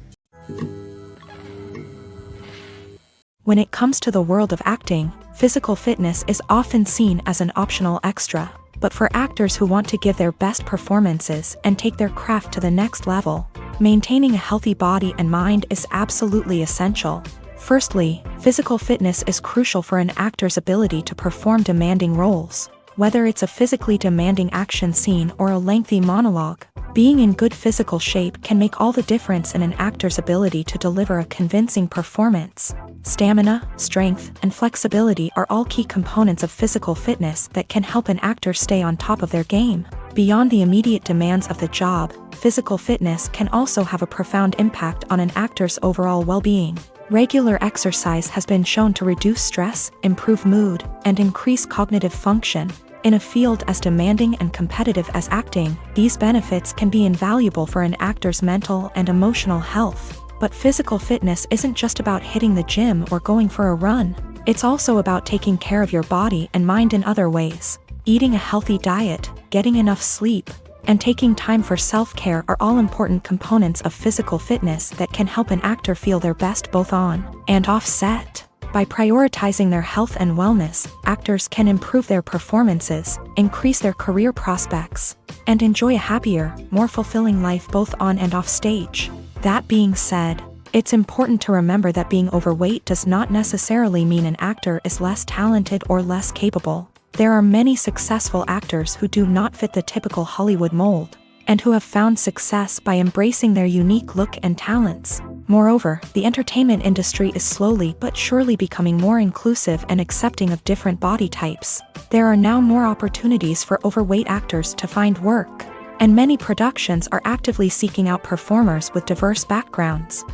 When it comes to the world of acting, physical fitness is often seen as an optional extra. But for actors who want to give their best performances and take their craft to the next level, maintaining a healthy body and mind is absolutely essential. Firstly, physical fitness is crucial for an actor's ability to perform demanding roles. Whether it's a physically demanding action scene or a lengthy monologue, being in good physical shape can make all the difference in an actor's ability to deliver a convincing performance. Stamina, strength, and flexibility are all key components of physical fitness that can help an actor stay on top of their game. Beyond the immediate demands of the job, physical fitness can also have a profound impact on an actor's overall well-being. Regular exercise has been shown to reduce stress, improve mood, and increase cognitive function. In a field as demanding and competitive as acting, these benefits can be invaluable for an actor's mental and emotional health. But physical fitness isn't just about hitting the gym or going for a run. It's also about taking care of your body and mind in other ways. Eating a healthy diet, getting enough sleep, and taking time for self-care are all important components of physical fitness that can help an actor feel their best both on and off set. By prioritizing their health and wellness, actors can improve their performances, increase their career prospects, and enjoy a happier, more fulfilling life both on and off stage. That being said, it's important to remember that being overweight does not necessarily mean an actor is less talented or less capable. There are many successful actors who do not fit the typical Hollywood mold. and who have found success by embracing their unique look and talents. Moreover, the entertainment industry is slowly but surely becoming more inclusive and accepting of different body types. There are now more opportunities for overweight actors to find work, and many productions are actively seeking out performers with diverse backgrounds.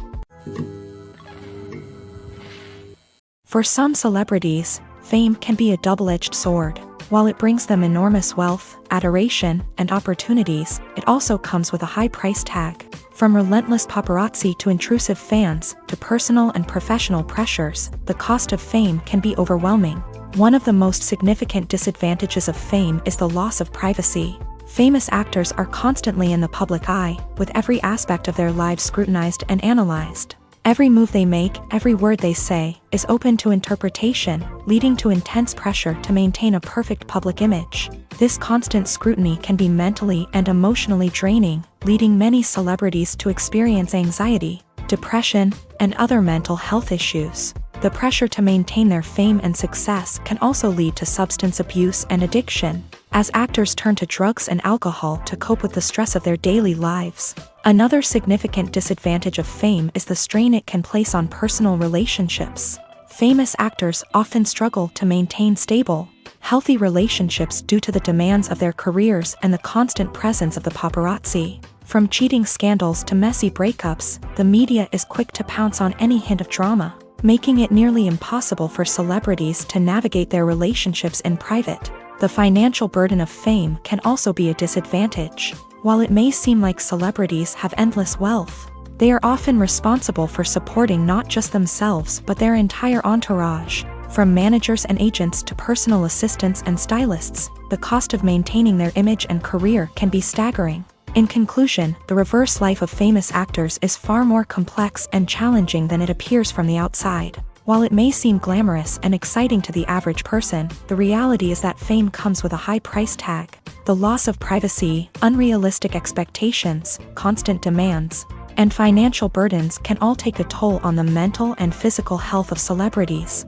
For some celebrities, fame can be a double-edged sword. While it brings them enormous wealth, adoration, and opportunities, it also comes with a high price tag. From relentless paparazzi to intrusive fans, to personal and professional pressures, the cost of fame can be overwhelming. One of the most significant disadvantages of fame is the loss of privacy. Famous actors are constantly in the public eye, with every aspect of their lives scrutinized and analyzed. Every move they make, every word they say, is open to interpretation, leading to intense pressure to maintain a perfect public image. This constant scrutiny can be mentally and emotionally draining, leading many celebrities to experience anxiety, depression, and other mental health issues. The pressure to maintain their fame and success can also lead to substance abuse and addiction, as actors turn to drugs and alcohol to cope with the stress of their daily lives. Another significant disadvantage of fame is the strain it can place on personal relationships. Famous actors often struggle to maintain stable, healthy relationships due to the demands of their careers and the constant presence of the paparazzi. From cheating scandals to messy breakups, the media is quick to pounce on any hint of drama, making it nearly impossible for celebrities to navigate their relationships in private. The financial burden of fame can also be a disadvantage. While it may seem like celebrities have endless wealth, they are often responsible for supporting not just themselves but their entire entourage. From managers and agents to personal assistants and stylists, the cost of maintaining their image and career can be staggering. In conclusion, the reverse life of famous actors is far more complex and challenging than it appears from the outside. While it may seem glamorous and exciting to the average person, the reality is that fame comes with a high price tag. The loss of privacy, unrealistic expectations, constant demands, and financial burdens can all take a toll on the mental and physical health of celebrities.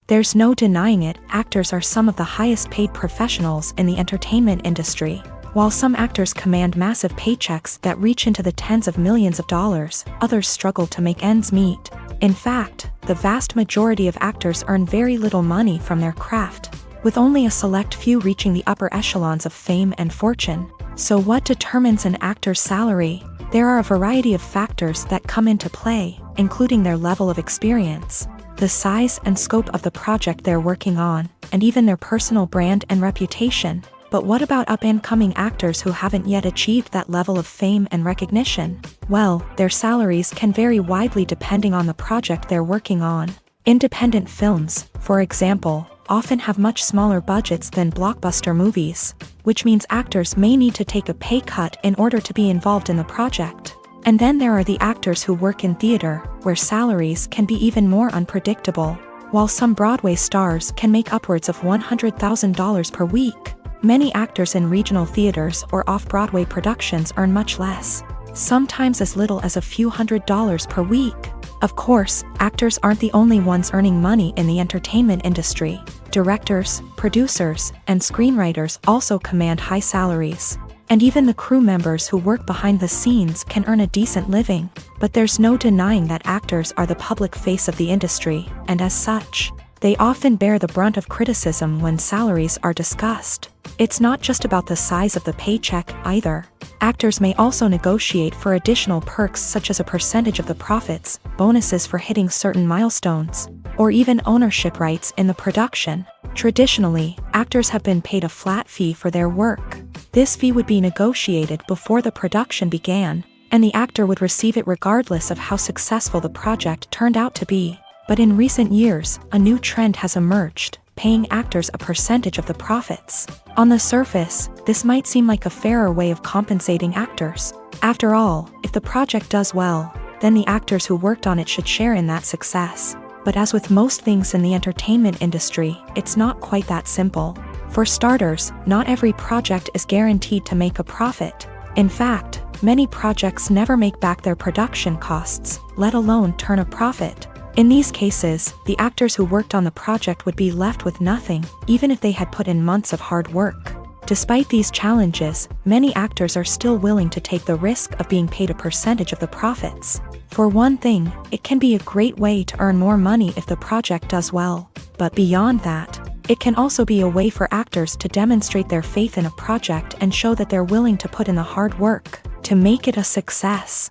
There's no denying it, actors are some of the highest paid professionals in the entertainment industry. While some actors command massive paychecks that reach into the tens of millions of dollars, others struggle to make ends meet. In fact, the vast majority of actors earn very little money from their craft, with only a select few reaching the upper echelons of fame and fortune. So what determines an actor's salary? There are a variety of factors that come into play, including their level of experience, the size and scope of the project they're working on, and even their personal brand and reputation. But what about up-and-coming actors who haven't yet achieved that level of fame and recognition? Well, their salaries can vary widely depending on the project they're working on. Independent films, for example, often have much smaller budgets than blockbuster movies, which means actors may need to take a pay cut in order to be involved in the project. And then there are the actors who work in theater, where salaries can be even more unpredictable. While some Broadway stars can make upwards of $100,000 per week, many actors in regional theaters or off-Broadway productions earn much less, sometimes as little as a few $100s per week. Of course, actors aren't the only ones earning money in the entertainment industry. Directors, producers, and screenwriters also command high salaries. And even the crew members who work behind the scenes can earn a decent living. But there's no denying that actors are the public face of the industry, and as such, they often bear the brunt of criticism when salaries are discussed. It's not just about the size of the paycheck, either. Actors may also negotiate for additional perks such as a percentage of the profits, bonuses for hitting certain milestones, or even ownership rights in the production. Traditionally, actors have been paid a flat fee for their work. This fee would be negotiated before the production began, and the actor would receive it regardless of how successful the project turned out to be. But in recent years, a new trend has emerged, paying actors a percentage of the profits. On the surface, this might seem like a fairer way of compensating actors. After all, if the project does well, then the actors who worked on it should share in that success. But as with most things in the entertainment industry, it's not quite that simple. For starters, not every project is guaranteed to make a profit. In fact, many projects never make back their production costs, let alone turn a profit. In these cases, the actors who worked on the project would be left with nothing, even if they had put in months of hard work. Despite these challenges, many actors are still willing to take the risk of being paid a percentage of the profits. For one thing, it can be a great way to earn more money if the project does well. But beyond that, it can also be a way for actors to demonstrate their faith in a project and show that they're willing to put in the hard work to make it a success.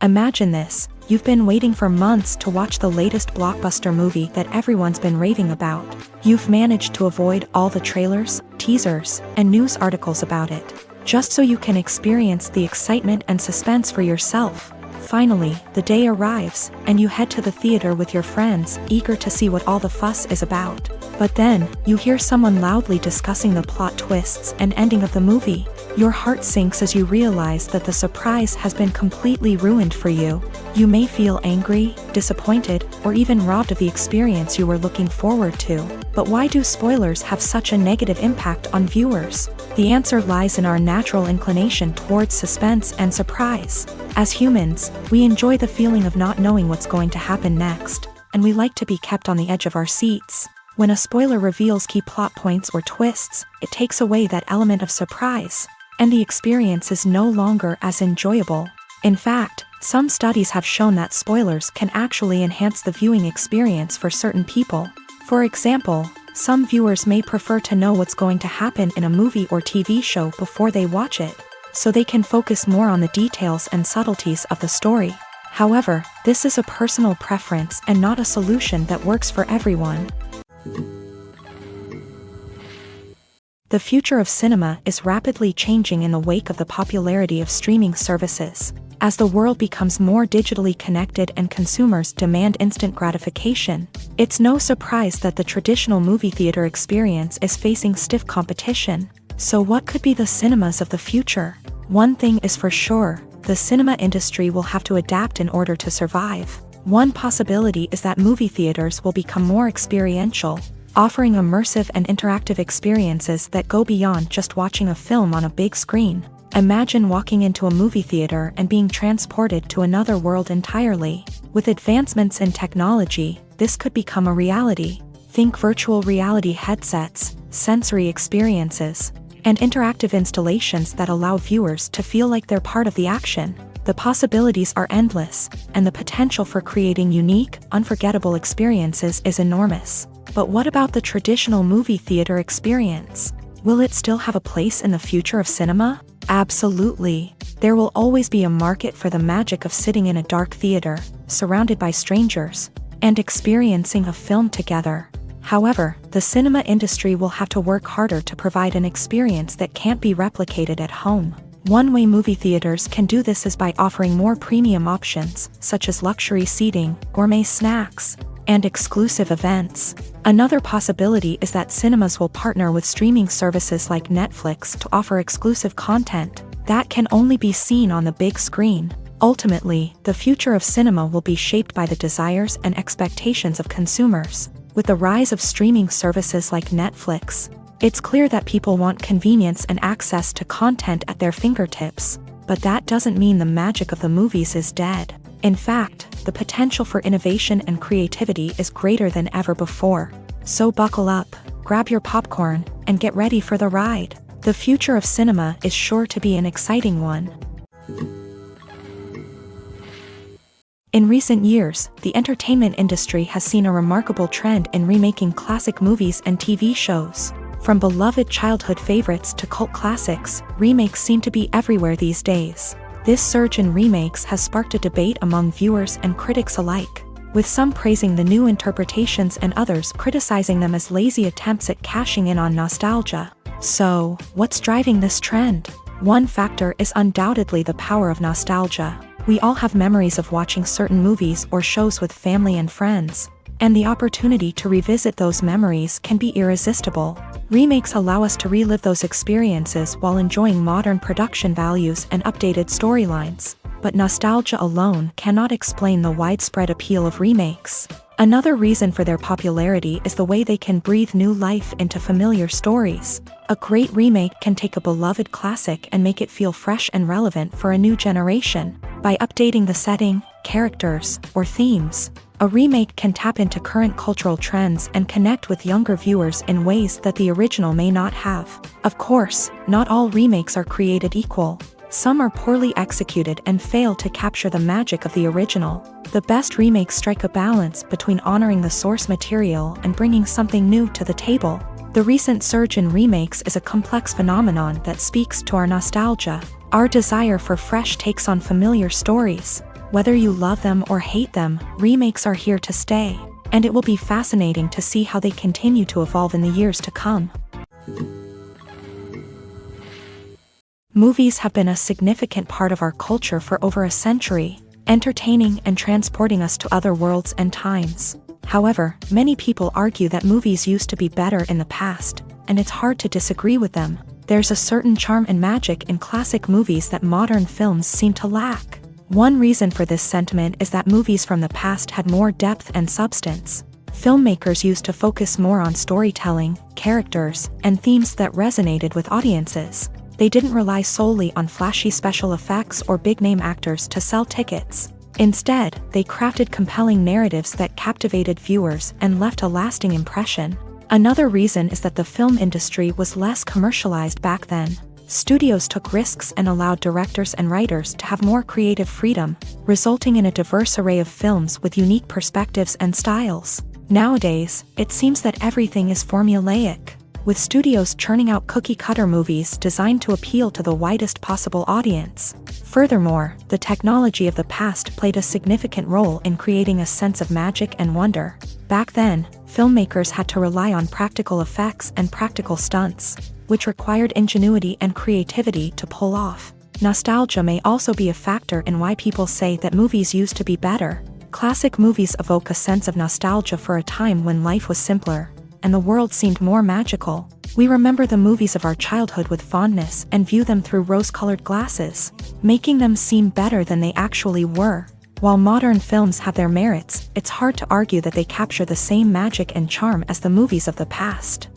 Imagine this. You've been waiting for months to watch the latest blockbuster movie that everyone's been raving about. You've managed to avoid all the trailers, teasers, and news articles about it, just so you can experience the excitement and suspense for yourself. Finally, the day arrives, and you head to the theater with your friends, eager to see what all the fuss is about. But then, you hear someone loudly discussing the plot twists and ending of the movie. Your heart sinks as you realize that the surprise has been completely ruined for you. You may feel angry, disappointed, or even robbed of the experience you were looking forward to. But why do spoilers have such a negative impact on viewers? The answer lies in our natural inclination towards suspense and surprise. As humans, we enjoy the feeling of not knowing what's going to happen next, and we like to be kept on the edge of our seats. When a spoiler reveals key plot points or twists, it takes away that element of surprise, and the experience is no longer as enjoyable. In fact, some studies have shown that spoilers can actually enhance the viewing experience for certain people. For example, some viewers may prefer to know what's going to happen in a movie or TV show before they watch it, so they can focus more on the details and subtleties of the story. However, this is a personal preference and not a solution that works for everyone. The future of cinema is rapidly changing in the wake of the popularity of streaming services. As the world becomes more digitally connected and consumers demand instant gratification, it's no surprise that the traditional movie theater experience is facing stiff competition. So what could be the cinemas of the future? One thing is for sure, the cinema industry will have to adapt in order to survive. One possibility is that movie theaters will become more experiential, offering immersive and interactive experiences that go beyond just watching a film on a big screen. Imagine walking into a movie theater and being transported to another world entirely. With advancements in technology, this could become a reality. Think virtual reality headsets, sensory experiences, and interactive installations that allow viewers to feel like they're part of the action. The possibilities are endless, and the potential for creating unique, unforgettable experiences is enormous. But what about the traditional movie theater experience? Will it still have a place in the future of cinema? Absolutely. There will always be a market for the magic of sitting in a dark theater, surrounded by strangers, and experiencing a film together. However, the cinema industry will have to work harder to provide an experience that can't be replicated at home. One way movie theaters can do this is by offering more premium options, such as luxury seating, gourmet snacks, and exclusive events. Another possibility is that cinemas will partner with streaming services like Netflix to offer exclusive content that can only be seen on the big screen. Ultimately, the future of cinema will be shaped by the desires and expectations of consumers. With the rise of streaming services like Netflix, it's clear that people want convenience and access to content at their fingertips. But that doesn't mean the magic of the movies is dead. In fact, the potential for innovation and creativity is greater than ever before. So buckle up, grab your popcorn, and get ready for the ride. The future of cinema is sure to be an exciting one. In recent years, the entertainment industry has seen a remarkable trend in remaking classic movies and TV shows. From beloved childhood favorites to cult classics, remakes seem to be everywhere these days. This surge in remakes has sparked a debate among viewers and critics alike, with some praising the new interpretations and others criticizing them as lazy attempts at cashing in on nostalgia. So, what's driving this trend? One factor is undoubtedly the power of nostalgia. We all have memories of watching certain movies or shows with family and friends, and the opportunity to revisit those memories can be irresistible. Remakes allow us to relive those experiences while enjoying modern production values and updated storylines. But nostalgia alone cannot explain the widespread appeal of remakes. Another reason for their popularity is the way they can breathe new life into familiar stories. A great remake can take a beloved classic and make it feel fresh and relevant for a new generation. By updating the setting, characters, or themes, A remake can tap into current cultural trends and connect with younger viewers in ways that the original may not have. Of course, not all remakes are created equal. Some are poorly executed and fail to capture the magic of the original. The best remakes strike a balance between honoring the source material and bringing something new to the table. The recent surge in remakes is a complex phenomenon that speaks to our nostalgia, our desire for fresh takes on familiar stories. Whether you love them or hate them, remakes are here to stay, and it will be fascinating to see how they continue to evolve in the years to come. Movies have been a significant part of our culture for over a century, entertaining and transporting us to other worlds and times. However, many people argue that movies used to be better in the past, and it's hard to disagree with them. There's a certain charm and magic in classic movies that modern films seem to lack. One reason for this sentiment is that movies from the past had more depth and substance. Filmmakers used to focus more on storytelling, characters, and themes that resonated with audiences. They didn't rely solely on flashy special effects or big-name actors to sell tickets. Instead, they crafted compelling narratives that captivated viewers and left a lasting impression. Another reason is that the film industry was less commercialized back then. Studios took risks and allowed directors and writers to have more creative freedom, resulting in a diverse array of films with unique perspectives and styles. Nowadays, it seems that everything is formulaic, with studios churning out cookie-cutter movies designed to appeal to the widest possible audience. Furthermore, the technology of the past played a significant role in creating a sense of magic and wonder. Back then, filmmakers had to rely on practical effects and practical stunts, which required ingenuity and creativity to pull off. Nostalgia may also be a factor in why people say that movies used to be better. Classic movies evoke a sense of nostalgia for a time when life was simpler, and the world seemed more magical. We remember the movies of our childhood with fondness and view them through rose-colored glasses, making them seem better than they actually were. While modern films have their merits, it's hard to argue that they capture the same magic and charm as the movies of the past.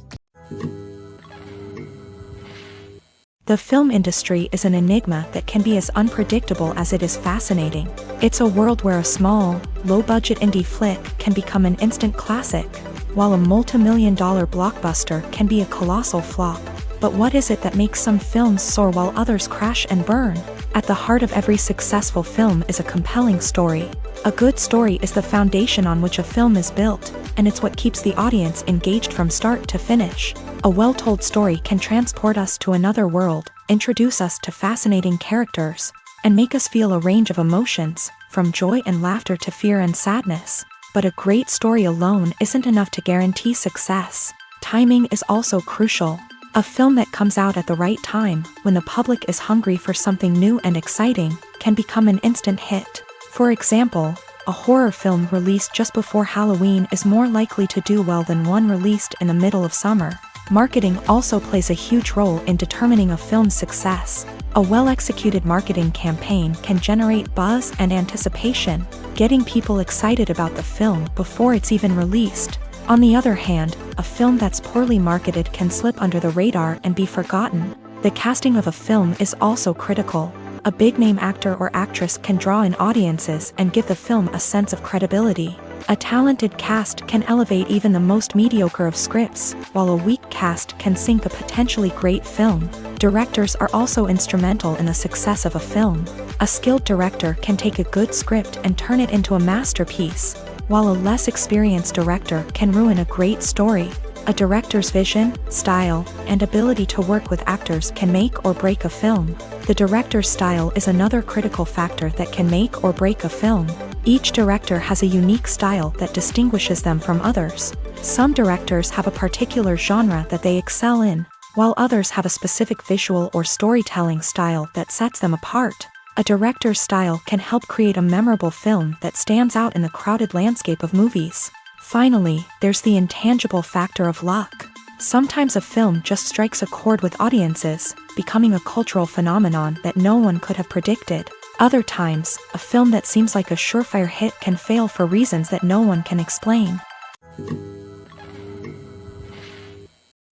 The film industry is an enigma that can be as unpredictable as it is fascinating. It's a world where a small, low-budget indie flick can become an instant classic, while a multi-million-dollar blockbuster can be a colossal flop. But what is it that makes some films soar while others crash and burn? At the heart of every successful film is a compelling story. A good story is the foundation on which a film is built, and it's what keeps the audience engaged from start to finish. A well-told story can transport us to another world, introduce us to fascinating characters, and make us feel a range of emotions, from joy and laughter to fear and sadness. But a great story alone isn't enough to guarantee success. Timing is also crucial. A film that comes out at the right time, when the public is hungry for something new and exciting, can become an instant hit. For example, a horror film released just before Halloween is more likely to do well than one released in the middle of summer. Marketing also plays a huge role in determining a film's success. A well-executed marketing campaign can generate buzz and anticipation, getting people excited about the film before it's even released. On the other hand, a film that's poorly marketed can slip under the radar and be forgotten. The casting of a film is also critical. A big-name actor or actress can draw in audiences and give the film a sense of credibility. A talented cast can elevate even the most mediocre of scripts, while a weak cast can sink a potentially great film. Directors are also instrumental in the success of a film. A skilled director can take a good script and turn it into a masterpiece, while a less experienced director can ruin a great story. A director's vision, style, and ability to work with actors can make or break a film. The director's style is another critical factor that can make or break a film. Each director has a unique style that distinguishes them from others. Some directors have a particular genre that they excel in, while others have a specific visual or storytelling style that sets them apart. A director's style can help create a memorable film that stands out in the crowded landscape of movies. Finally, there's the intangible factor of luck. Sometimes a film just strikes a chord with audiences, becoming a cultural phenomenon that no one could have predicted. Other times, a film that seems like a surefire hit can fail for reasons that no one can explain.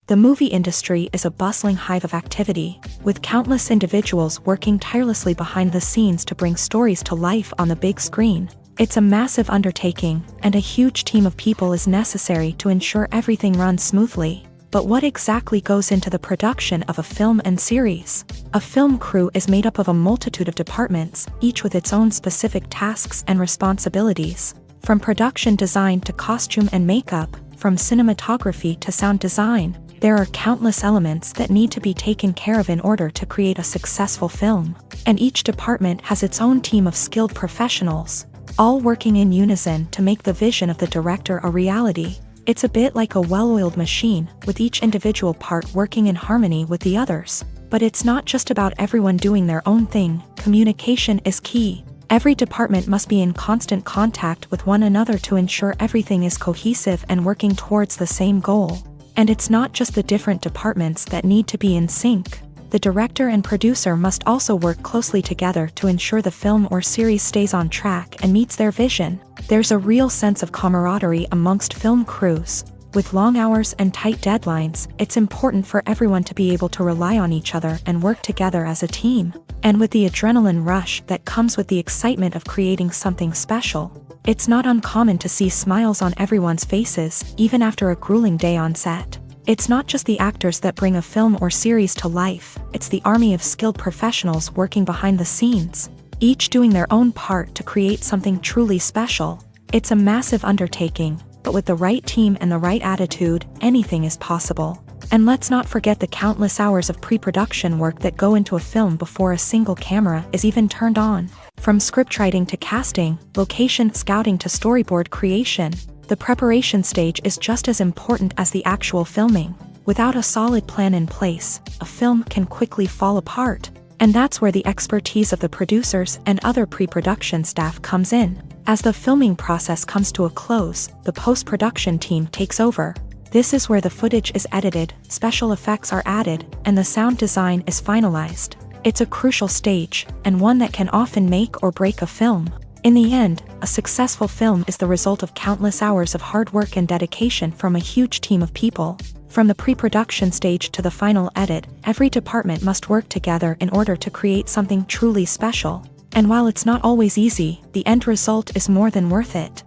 The movie industry is a bustling hive of activity, with countless individuals working tirelessly behind the scenes to bring stories to life on the big screen. It's a massive undertaking, and a huge team of people is necessary to ensure everything runs smoothly. But what exactly goes into the production of a film and series? A film crew is made up of a multitude of departments, each with its own specific tasks and responsibilities. From production design to costume and makeup, from cinematography to sound design, there are countless elements that need to be taken care of in order to create a successful film. And each department has its own team of skilled professionals, all working in unison to make the vision of the director a reality. It's a bit like a well-oiled machine, with each individual part working in harmony with the others. But it's not just about everyone doing their own thing. Communication is key. Every department must be in constant contact with one another to ensure everything is cohesive and working towards the same goal. And it's not just the different departments that need to be in sync. The director and producer must also work closely together to ensure the film or series stays on track and meets their vision. There's a real sense of camaraderie amongst film crews. With long hours and tight deadlines, it's important for everyone to be able to rely on each other and work together as a team. And with the adrenaline rush that comes with the excitement of creating something special, it's not uncommon to see smiles on everyone's faces, even after a grueling day on set. It's not just the actors that bring a film or series to life, it's the army of skilled professionals working behind the scenes, each doing their own part to create something truly special. It's a massive undertaking, but with the right team and the right attitude, anything is possible. And let's not forget the countless hours of pre-production work that go into a film before a single camera is even turned on. From scriptwriting to casting, location scouting to storyboard creation, the preparation stage is just as important as the actual filming. Without a solid plan in place, a film can quickly fall apart. And that's where the expertise of the producers and other pre-production staff comes in. As the filming process comes to a close, the post-production team takes over. This is where the footage is edited, special effects are added, and the sound design is finalized. It's a crucial stage, and one that can often make or break a film. In the end, a successful film is the result of countless hours of hard work and dedication from a huge team of people. From the pre-production stage to the final edit, every department must work together in order to create something truly special. And while it's not always easy, the end result is more than worth it.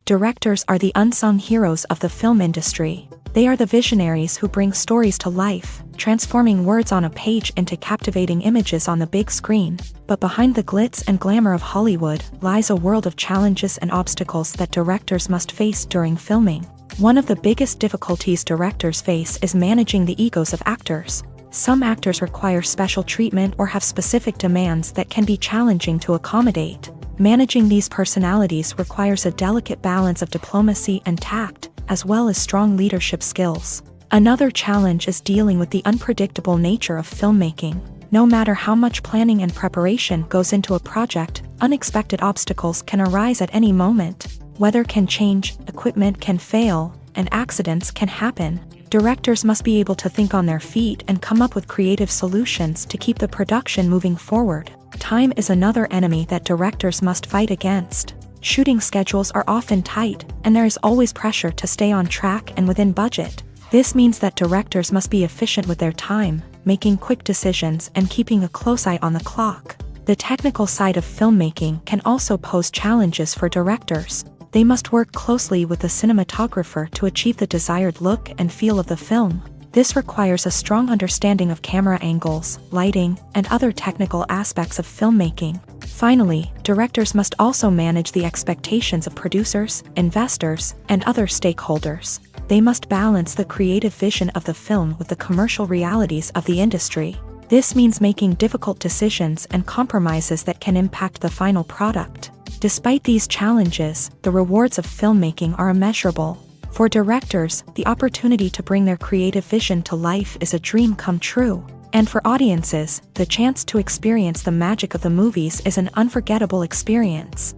Directors are the unsung heroes of the film industry. They are the visionaries who bring stories to life, transforming words on a page into captivating images on the big screen. But behind the glitz and glamour of Hollywood lies a world of challenges and obstacles that directors must face during filming. One of the biggest difficulties directors face is managing the egos of actors. Some actors require special treatment or have specific demands that can be challenging to accommodate. Managing these personalities requires a delicate balance of diplomacy and tact, as well as strong leadership skills. Another challenge is dealing with the unpredictable nature of filmmaking. No matter how much planning and preparation goes into a project, unexpected obstacles can arise at any moment. Weather can change, equipment can fail, and accidents can happen. Directors must be able to think on their feet and come up with creative solutions to keep the production moving forward. Time is another enemy that directors must fight against. Shooting schedules are often tight, and there is always pressure to stay on track and within budget. This means that directors must be efficient with their time, making quick decisions and keeping a close eye on the clock. The technical side of filmmaking can also pose challenges for directors. They must work closely with the cinematographer to achieve the desired look and feel of the film. This requires a strong understanding of camera angles, lighting, and other technical aspects of filmmaking. Finally, directors must also manage the expectations of producers, investors, and other stakeholders. They must balance the creative vision of the film with the commercial realities of the industry. This means making difficult decisions and compromises that can impact the final product. Despite these challenges, the rewards of filmmaking are immeasurable. For directors, the opportunity to bring their creative vision to life is a dream come true. And for audiences, the chance to experience the magic of the movies is an unforgettable experience.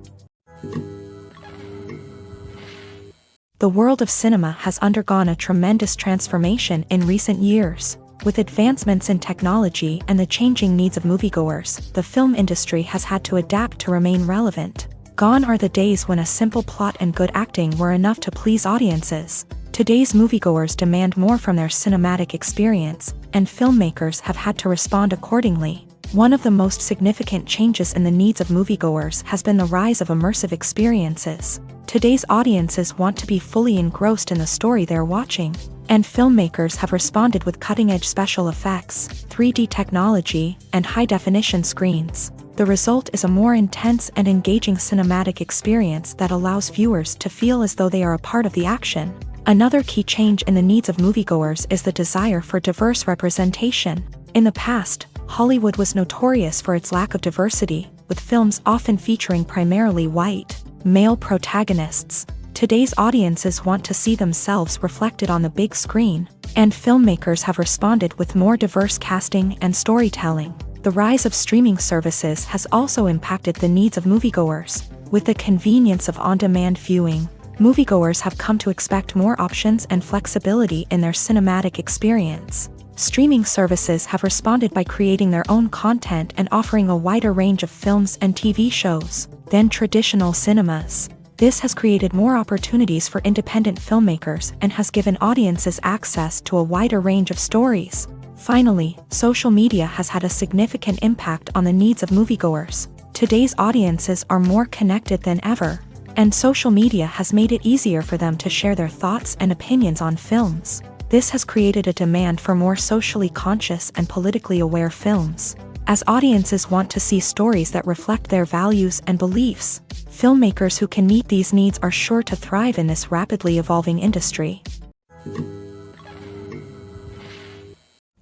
The world of cinema has undergone a tremendous transformation in recent years. With advancements in technology and the changing needs of moviegoers, the film industry has had to adapt to remain relevant. Gone are the days when a simple plot and good acting were enough to please audiences. Today's moviegoers demand more from their cinematic experience, and filmmakers have had to respond accordingly. One of the most significant changes in the needs of moviegoers has been the rise of immersive experiences. Today's audiences want to be fully engrossed in the story they're watching, and filmmakers have responded with cutting-edge special effects, 3D technology, and high-definition screens. The result is a more intense and engaging cinematic experience that allows viewers to feel as though they are a part of the action. Another key change in the needs of moviegoers is the desire for diverse representation. In the past, Hollywood was notorious for its lack of diversity, with films often featuring primarily white, male protagonists. Today's audiences want to see themselves reflected on the big screen, and filmmakers have responded with more diverse casting and storytelling. The rise of streaming services has also impacted the needs of moviegoers. With the convenience of on-demand viewing, moviegoers have come to expect more options and flexibility in their cinematic experience. Streaming services have responded by creating their own content and offering a wider range of films and TV shows than traditional cinemas. This has created more opportunities for independent filmmakers and has given audiences access to a wider range of stories. Finally, social media has had a significant impact on the needs of moviegoers. Today's audiences are more connected than ever, and social media has made it easier for them to share their thoughts and opinions on films. This has created a demand for more socially conscious and politically aware films. As audiences want to see stories that reflect their values and beliefs, filmmakers who can meet these needs are sure to thrive in this rapidly evolving industry.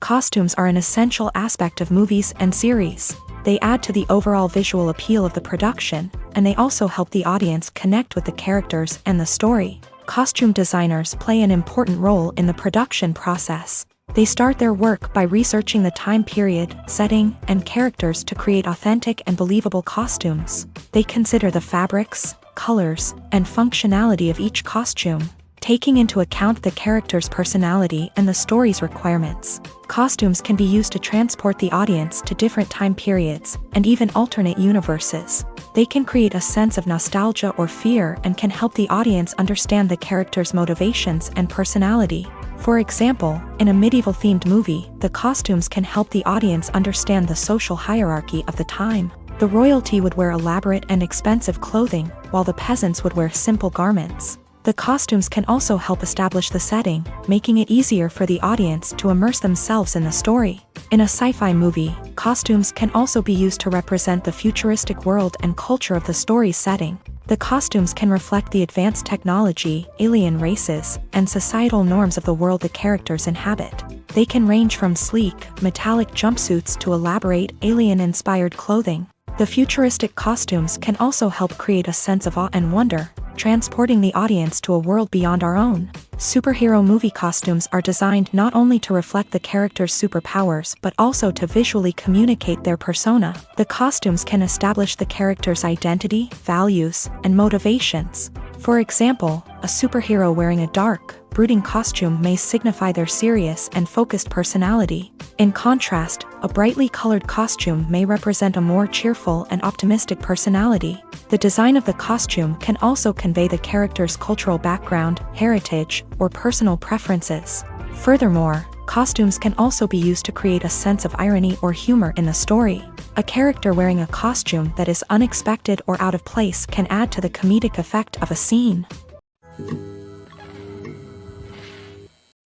Costumes are an essential aspect of movies and series. They add to the overall visual appeal of the production, and they also help the audience connect with the characters and the story. Costume designers play an important role in the production process. They start their work by researching the time period, setting, and characters to create authentic and believable costumes. They consider the fabrics, colors, and functionality of each costume, taking into account the character's personality and the story's requirements. Costumes can be used to transport the audience to different time periods and even alternate universes. They can create a sense of nostalgia or fear and can help the audience understand the character's motivations and personality. For example, in a medieval-themed movie, the costumes can help the audience understand the social hierarchy of the time. The royalty would wear elaborate and expensive clothing, while the peasants would wear simple garments. The costumes can also help establish the setting, making it easier for the audience to immerse themselves in the story. In a sci-fi movie, costumes can also be used to represent the futuristic world and culture of the story's setting. The costumes can reflect the advanced technology, alien races, and societal norms of the world the characters inhabit. They can range from sleek, metallic jumpsuits to elaborate, alien-inspired clothing. The futuristic costumes can also help create a sense of awe and wonder, transporting the audience to a world beyond our own. Superhero movie costumes are designed not only to reflect the character's superpowers but also to visually communicate their persona. The costumes can establish the character's identity, values, and motivations. For example, a superhero wearing a dark, brooding costume may signify their serious and focused personality. In contrast, a brightly colored costume may represent a more cheerful and optimistic personality. The design of the costume can also convey the character's cultural background, heritage, or personal preferences. Furthermore, costumes can also be used to create a sense of irony or humor in the story. A character wearing a costume that is unexpected or out of place can add to the comedic effect of a scene.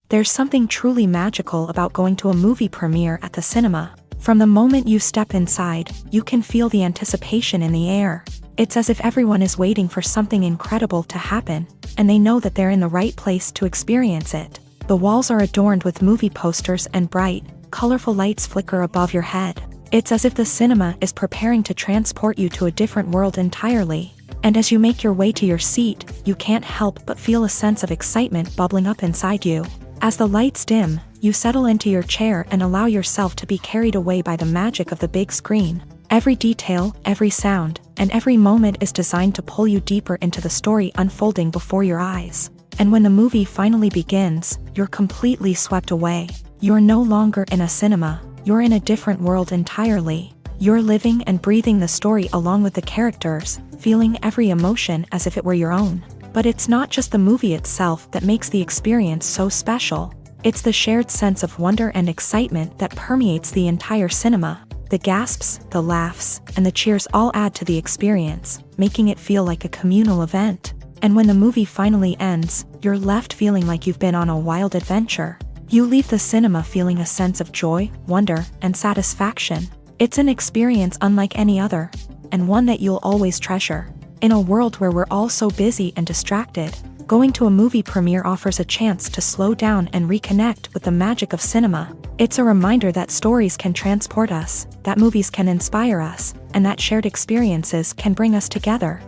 There's something truly magical about going to a movie premiere at the cinema. From the moment you step inside, you can feel the anticipation in the air. It's as if everyone is waiting for something incredible to happen, and they know that they're in the right place to experience it. The walls are adorned with movie posters and bright, colorful lights flicker above your head. It's as if the cinema is preparing to transport you to a different world entirely. And as you make your way to your seat, you can't help but feel a sense of excitement bubbling up inside you. As the lights dim, you settle into your chair and allow yourself to be carried away by the magic of the big screen. Every detail, every sound, and every moment is designed to pull you deeper into the story unfolding before your eyes. And when the movie finally begins, you're completely swept away. You're no longer in a cinema, you're in a different world entirely. You're living and breathing the story along with the characters, feeling every emotion as if it were your own. But it's not just the movie itself that makes the experience so special. It's the shared sense of wonder and excitement that permeates the entire cinema. The gasps, the laughs, and the cheers all add to the experience, making it feel like a communal event. And when the movie finally ends, you're left feeling like you've been on a wild adventure. You leave the cinema feeling a sense of joy, wonder, and satisfaction. It's an experience unlike any other, and one that you'll always treasure. In a world where we're all so busy and distracted, going to a movie premiere offers a chance to slow down and reconnect with the magic of cinema. It's a reminder that stories can transport us, that movies can inspire us, and that shared experiences can bring us together.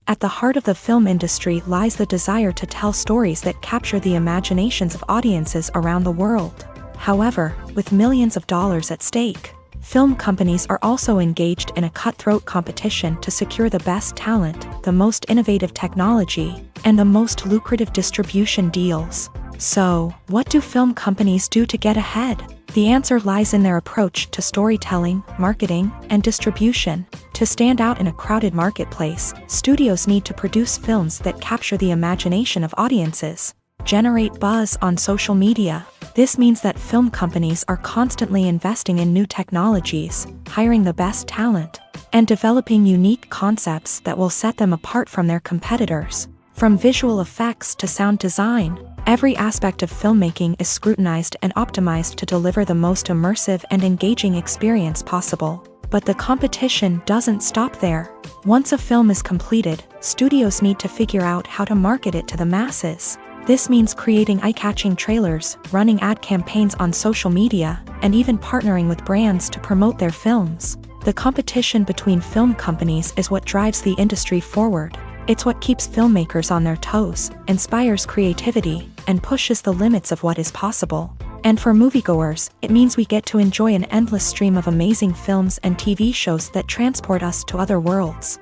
At the heart of the film industry lies the desire to tell stories that capture the imaginations of audiences around the world. However, with millions of dollars at stake, film companies are also engaged in a cutthroat competition to secure the best talent, the most innovative technology, and the most lucrative distribution deals. So, what do film companies do to get ahead? The answer lies in their approach to storytelling, marketing, and distribution. To stand out in a crowded marketplace, studios need to produce films that capture the imagination of audiences, generate buzz on social media. This means that film companies are constantly investing in new technologies, hiring the best talent, and developing unique concepts that will set them apart from their competitors. From visual effects to sound design, every aspect of filmmaking is scrutinized and optimized to deliver the most immersive and engaging experience possible. But the competition doesn't stop there. Once a film is completed, studios need to figure out how to market it to the masses. This means creating eye-catching trailers, running ad campaigns on social media, and even partnering with brands to promote their films. The competition between film companies is what drives the industry forward. It's what keeps filmmakers on their toes, inspires creativity, and pushes the limits of what is possible. And for moviegoers, it means we get to enjoy an endless stream of amazing films and TV shows that transport us to other worlds.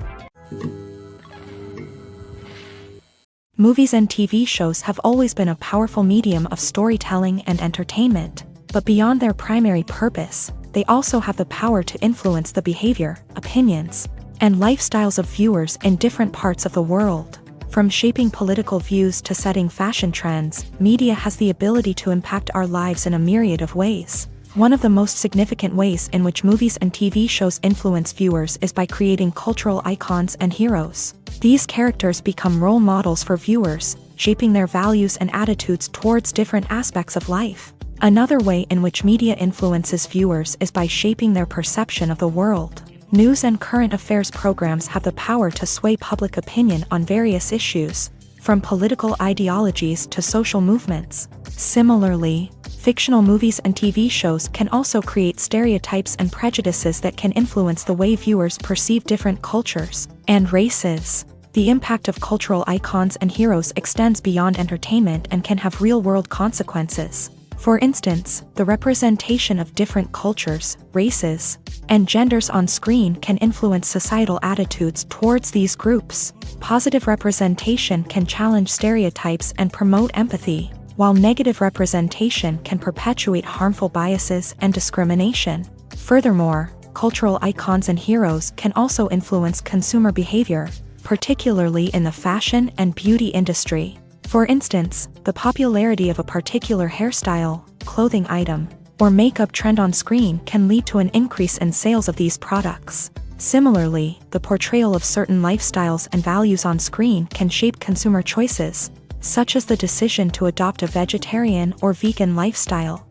Movies and TV shows have always been a powerful medium of storytelling and entertainment, but beyond their primary purpose, they also have the power to influence the behavior, opinions, and lifestyles of viewers in different parts of the world. From shaping political views to setting fashion trends, media has the ability to impact our lives in a myriad of ways. One of the most significant ways in which movies and TV shows influence viewers is by creating cultural icons and heroes. These characters become role models for viewers, shaping their values and attitudes towards different aspects of life. Another way in which media influences viewers is by shaping their perception of the world. News and current affairs programs have the power to sway public opinion on various issues, from political ideologies to social movements. Similarly, fictional movies and TV shows can also create stereotypes and prejudices that can influence the way viewers perceive different cultures and races. The impact of cultural icons and heroes extends beyond entertainment and can have real-world consequences. For instance, the representation of different cultures, races, and genders on screen can influence societal attitudes towards these groups. Positive representation can challenge stereotypes and promote empathy, while negative representation can perpetuate harmful biases and discrimination. Furthermore, cultural icons and heroes can also influence consumer behavior, particularly in the fashion and beauty industry. For instance, the popularity of a particular hairstyle, clothing item, or makeup trend on screen can lead to an increase in sales of these products. Similarly, the portrayal of certain lifestyles and values on screen can shape consumer choices, such as the decision to adopt a vegetarian or vegan lifestyle.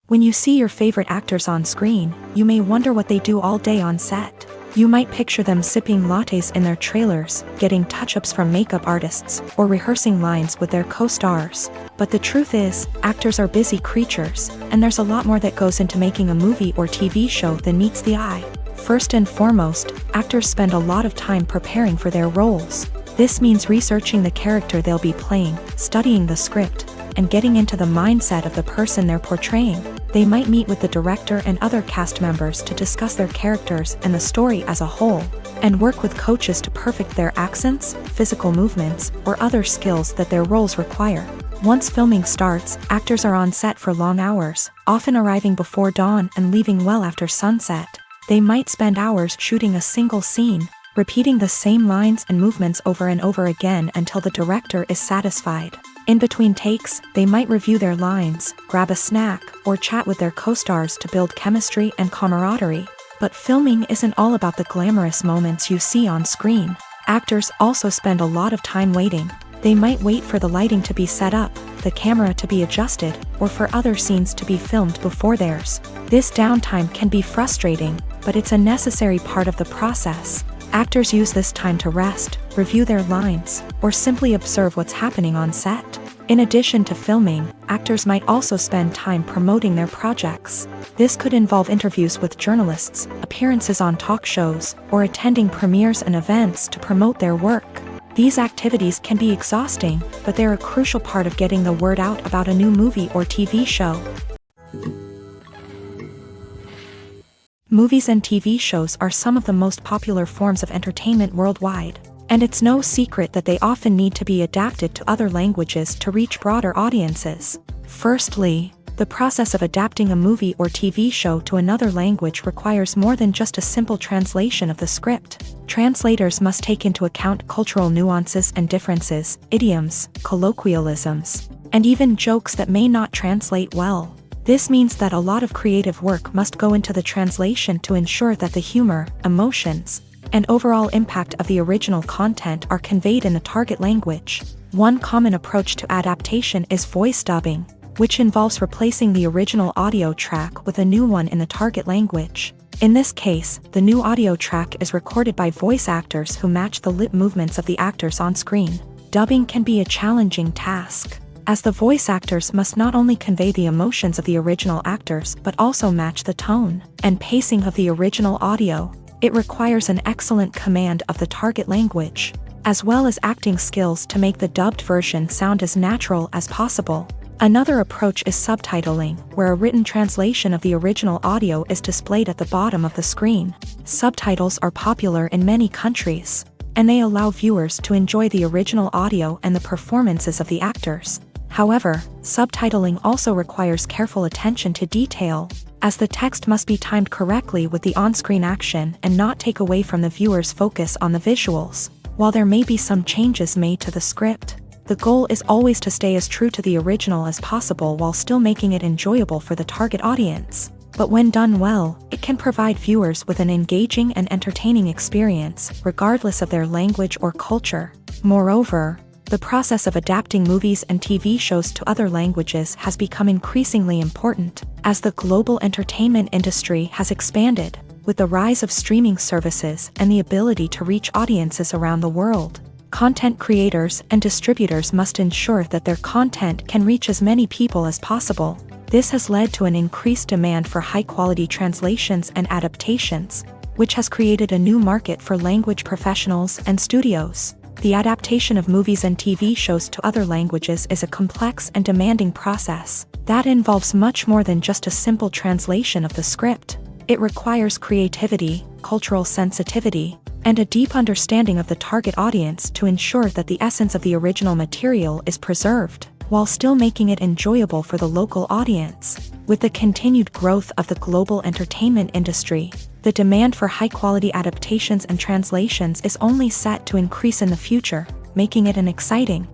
When you see your favorite actors on screen, you may wonder what they do all day on set. You might picture them sipping lattes in their trailers, getting touch-ups from makeup artists, or rehearsing lines with their co-stars. But the truth is, actors are busy creatures, and there's a lot more that goes into making a movie or TV show than meets the eye. First and foremost, actors spend a lot of time preparing for their roles. This means researching the character they'll be playing, studying the script, and getting into the mindset of the person they're portraying. They might meet with the director and other cast members to discuss their characters and the story as a whole, and work with coaches to perfect their accents, physical movements, or other skills that their roles require. Once filming starts, actors are on set for long hours, often arriving before dawn and leaving well after sunset. They might spend hours shooting a single scene, repeating the same lines and movements over and over again until the director is satisfied. In between takes, they might review their lines, grab a snack, or chat with their co-stars to build chemistry and camaraderie. But filming isn't all about the glamorous moments you see on screen. Actors also spend a lot of time waiting. They might wait for the lighting to be set up, the camera to be adjusted, or for other scenes to be filmed before theirs. This downtime can be frustrating, but it's a necessary part of the process. Actors use this time to rest, review their lines, or simply observe what's happening on set. In addition to filming, actors might also spend time promoting their projects. This could involve interviews with journalists, appearances on talk shows, or attending premieres and events to promote their work. These activities can be exhausting, but they're a crucial part of getting the word out about a new movie or TV show. Movies and TV shows are some of the most popular forms of entertainment worldwide, and it's no secret that they often need to be adapted to other languages to reach broader audiences. Firstly, the process of adapting a movie or TV show to another language requires more than just a simple translation of the script. Translators must take into account cultural nuances and differences, idioms, colloquialisms, and even jokes that may not translate well. This means that a lot of creative work must go into the translation to ensure that the humor, emotions, and overall impact of the original content are conveyed in the target language. One common approach to adaptation is voice dubbing, which involves replacing the original audio track with a new one in the target language. In this case, the new audio track is recorded by voice actors who match the lip movements of the actors on screen. Dubbing can be a challenging task, as the voice actors must not only convey the emotions of the original actors but also match the tone and pacing of the original audio. It requires an excellent command of the target language, as well as acting skills to make the dubbed version sound as natural as possible. Another approach is subtitling, where a written translation of the original audio is displayed at the bottom of the screen. Subtitles are popular in many countries, and they allow viewers to enjoy the original audio and the performances of the actors. However, subtitling also requires careful attention to detail, as the text must be timed correctly with the on-screen action and not take away from the viewer's focus on the visuals. While there may be some changes made to the script, the goal is always to stay as true to the original as possible while still making it enjoyable for the target audience. But when done well, it can provide viewers with an engaging and entertaining experience, regardless of their language or culture. Moreover, the process of adapting movies and TV shows to other languages has become increasingly important, as the global entertainment industry has expanded, with the rise of streaming services and the ability to reach audiences around the world. Content creators and distributors must ensure that their content can reach as many people as possible. This has led to an increased demand for high-quality translations and adaptations, which has created a new market for language professionals and studios. The adaptation of movies and TV shows to other languages is a complex and demanding process that involves much more than just a simple translation of the script. It requires creativity, cultural sensitivity, and a deep understanding of the target audience to ensure that the essence of the original material is preserved, while still making it enjoyable for the local audience. With the continued growth of the global entertainment industry, the demand for high-quality adaptations and translations is only set to increase in the future, making it an exciting.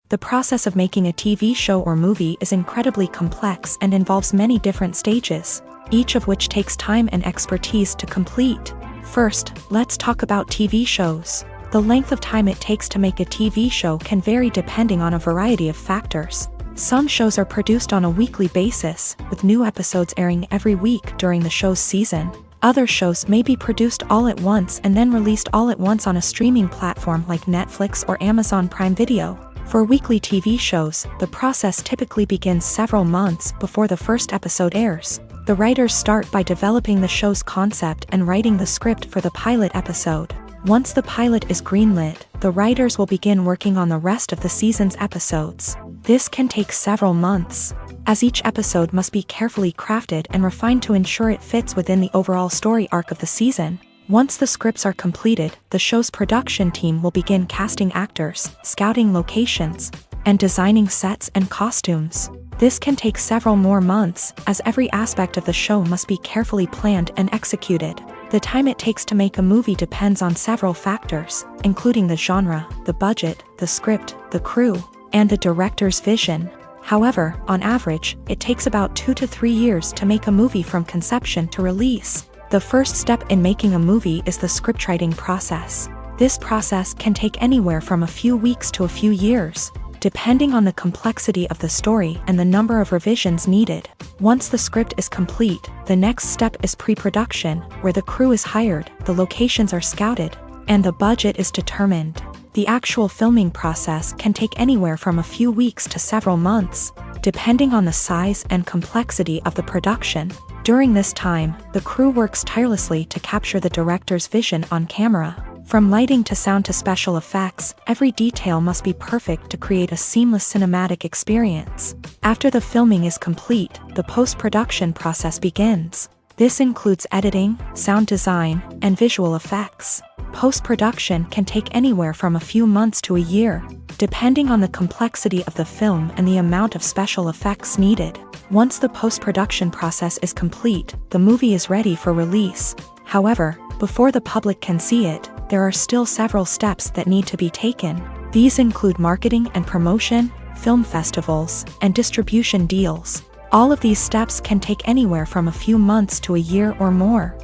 The process of making a TV show or movie is incredibly complex and involves many different stages, each of which takes time and expertise to complete. First, let's talk about TV shows. The length of time it takes to make a TV show can vary depending on a variety of factors. Some shows are produced on a weekly basis, with new episodes airing every week during the show's season. Other shows may be produced all at once and then released all at once on a streaming platform like Netflix or Amazon Prime Video. For weekly TV shows, the process typically begins several months before the first episode airs. The writers start by developing the show's concept and writing the script for the pilot episode. Once the pilot is greenlit, the writers will begin working on the rest of the season's episodes. This can take several months, as each episode must be carefully crafted and refined to ensure it fits within the overall story arc of the season. Once the scripts are completed, the show's production team will begin casting actors, scouting locations, and designing sets and costumes. This can take several more months, as every aspect of the show must be carefully planned and executed. The time it takes to make a movie depends on several factors, including the genre, the budget, the script, the crew, and the director's vision. However, on average, it takes about 2 to 3 years to make a movie from conception to release. The first step in making a movie is the scriptwriting process. This process can take anywhere from a few weeks to a few years, depending on the complexity of the story and the number of revisions needed. Once the script is complete, the next step is pre-production, where the crew is hired, the locations are scouted, and the budget is determined. The actual filming process can take anywhere from a few weeks to several months, depending on the size and complexity of the production. During this time, the crew works tirelessly to capture the director's vision on camera. From lighting to sound to special effects, every detail must be perfect to create a seamless cinematic experience. After the filming is complete, the post-production process begins. This includes editing, sound design, and visual effects. Post-production can take anywhere from a few months to a year, depending on the complexity of the film and the amount of special effects needed. Once the post-production process is complete, the movie is ready for release. However, before the public can see it, there are still several steps that need to be taken. These include marketing and promotion, film festivals, and distribution deals. All of these steps can take anywhere from a few months to a year or more.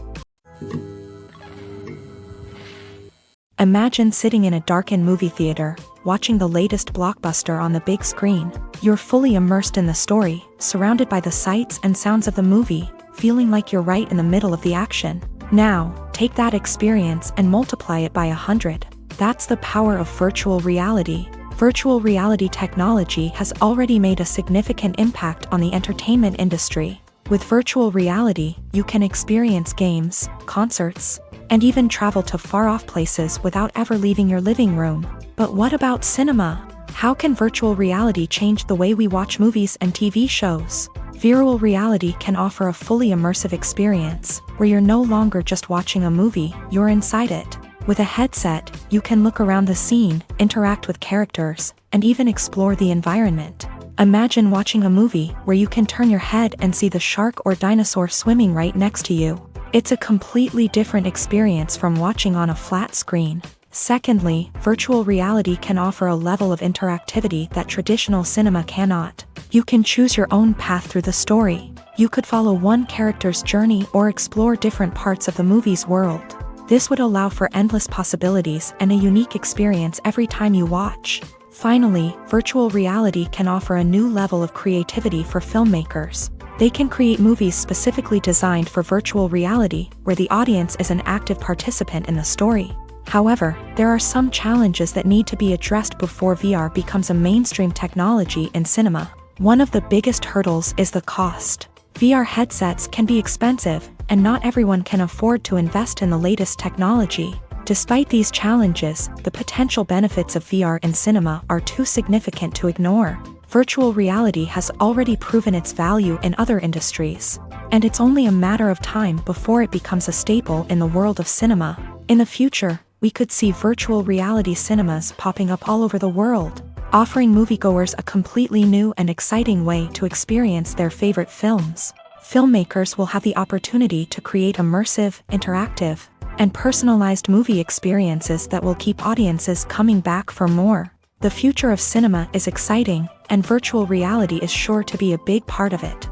Imagine sitting in a darkened movie theater, watching the latest blockbuster on the big screen. You're fully immersed in the story, surrounded by the sights and sounds of the movie, feeling like you're right in the middle of the action. Now, take that experience and multiply it by 100. That's the power of virtual reality. Virtual reality technology has already made a significant impact on the entertainment industry. With virtual reality, you can experience games, concerts, and even travel to far-off places without ever leaving your living room. But what about cinema? How can virtual reality change the way we watch movies and TV shows? Virtual reality can offer a fully immersive experience, where you're no longer just watching a movie, you're inside it. With a headset, you can look around the scene, interact with characters, and even explore the environment. Imagine watching a movie where you can turn your head and see the shark or dinosaur swimming right next to you. It's a completely different experience from watching on a flat screen. Secondly, virtual reality can offer a level of interactivity that traditional cinema cannot. You can choose your own path through the story. You could follow one character's journey or explore different parts of the movie's world. This would allow for endless possibilities and a unique experience every time you watch. Finally, virtual reality can offer a new level of creativity for filmmakers. They can create movies specifically designed for virtual reality, where the audience is an active participant in the story. However, there are some challenges that need to be addressed before VR becomes a mainstream technology in cinema. One of the biggest hurdles is the cost. VR headsets can be expensive, and not everyone can afford to invest in the latest technology. Despite these challenges, the potential benefits of VR in cinema are too significant to ignore. Virtual reality has already proven its value in other industries, and it's only a matter of time before it becomes a staple in the world of cinema. In the future, we could see virtual reality cinemas popping up all over the world, offering moviegoers a completely new and exciting way to experience their favorite films. Filmmakers will have the opportunity to create immersive, interactive, and personalized movie experiences that will keep audiences coming back for more. The future of cinema is exciting, and virtual reality is sure to be a big part of it.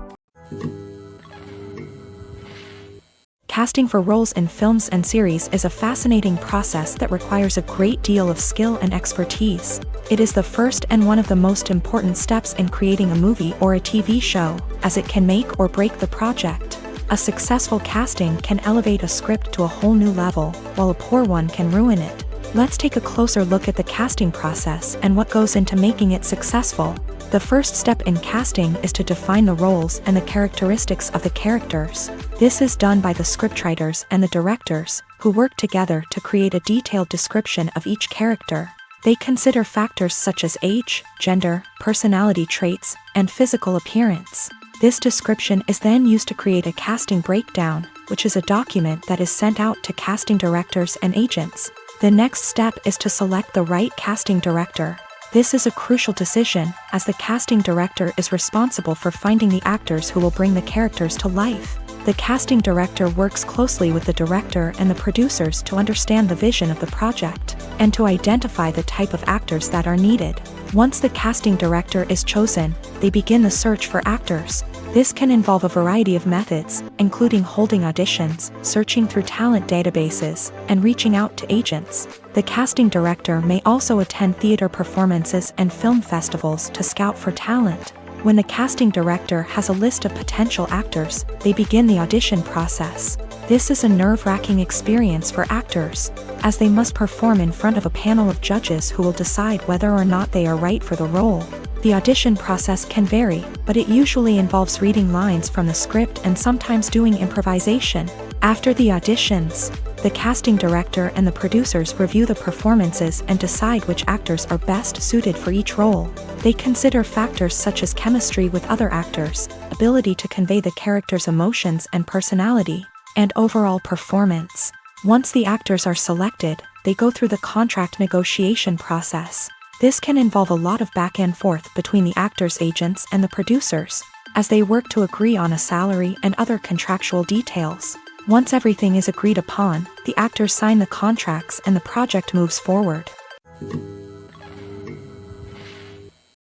Casting for roles in films and series is a fascinating process that requires a great deal of skill and expertise. It is the first and one of the most important steps in creating a movie or a TV show, as it can make or break the project. A successful casting can elevate a script to a whole new level, while a poor one can ruin it. Let's take a closer look at the casting process and what goes into making it successful. The first step in casting is to define the roles and the characteristics of the characters. This is done by the scriptwriters and the directors, who work together to create a detailed description of each character. They consider factors such as age, gender, personality traits, and physical appearance. This description is then used to create a casting breakdown, which is a document that is sent out to casting directors and agents. The next step is to select the right casting director. This is a crucial decision, as the casting director is responsible for finding the actors who will bring the characters to life. The casting director works closely with the director and the producers to understand the vision of the project, and to identify the type of actors that are needed. Once the casting director is chosen, they begin the search for actors. This can involve a variety of methods, including holding auditions, searching through talent databases, and reaching out to agents. The casting director may also attend theater performances and film festivals to scout for talent. When the casting director has a list of potential actors, they begin the audition process. This is a nerve-wracking experience for actors, as they must perform in front of a panel of judges who will decide whether or not they are right for the role. The audition process can vary, but it usually involves reading lines from the script and sometimes doing improvisation. After the auditions, the casting director and the producers review the performances and decide which actors are best suited for each role. They consider factors such as chemistry with other actors, ability to convey the character's emotions and personality, and overall performance. Once the actors are selected, they go through the contract negotiation process. This can involve a lot of back and forth between the actors' agents and the producers, as they work to agree on a salary and other contractual details. Once everything is agreed upon, the actors sign the contracts and the project moves forward.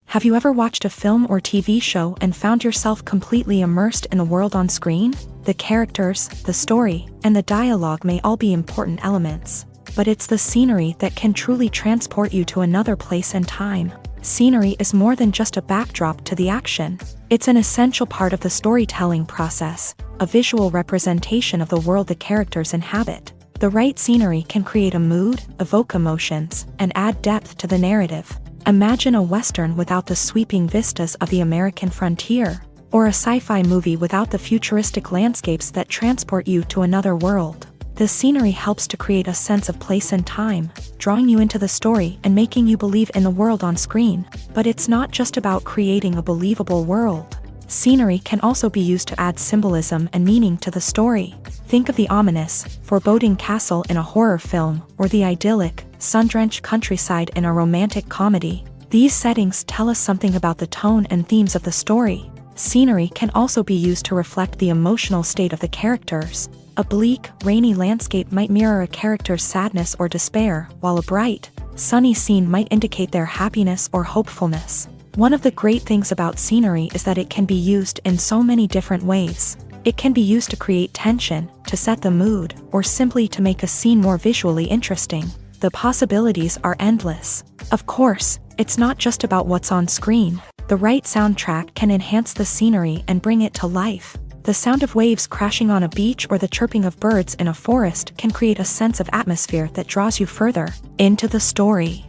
Have you ever watched a film or TV show and found yourself completely immersed in the world on screen? The characters, the story, and the dialogue may all be important elements, but it's the scenery that can truly transport you to another place and time. Scenery is more than just a backdrop to the action. It's an essential part of the storytelling process, a visual representation of the world the characters inhabit. The right scenery can create a mood, evoke emotions, and add depth to the narrative. Imagine a Western without the sweeping vistas of the American frontier, or a sci-fi movie without the futuristic landscapes that transport you to another world. The scenery helps to create a sense of place and time, drawing you into the story and making you believe in the world on screen. But it's not just about creating a believable world. Scenery can also be used to add symbolism and meaning to the story. Think of the ominous, foreboding castle in a horror film, or the idyllic, sun-drenched countryside in a romantic comedy. These settings tell us something about the tone and themes of the story. Scenery can also be used to reflect the emotional state of the characters. A bleak, rainy landscape might mirror a character's sadness or despair, while a bright, sunny scene might indicate their happiness or hopefulness. One of the great things about scenery is that it can be used in so many different ways. It can be used to create tension, to set the mood, or simply to make a scene more visually interesting. The possibilities are endless. Of course, it's not just about what's on screen. The right soundtrack can enhance the scenery and bring it to life. The sound of waves crashing on a beach or the chirping of birds in a forest can create a sense of atmosphere that draws you further into the story.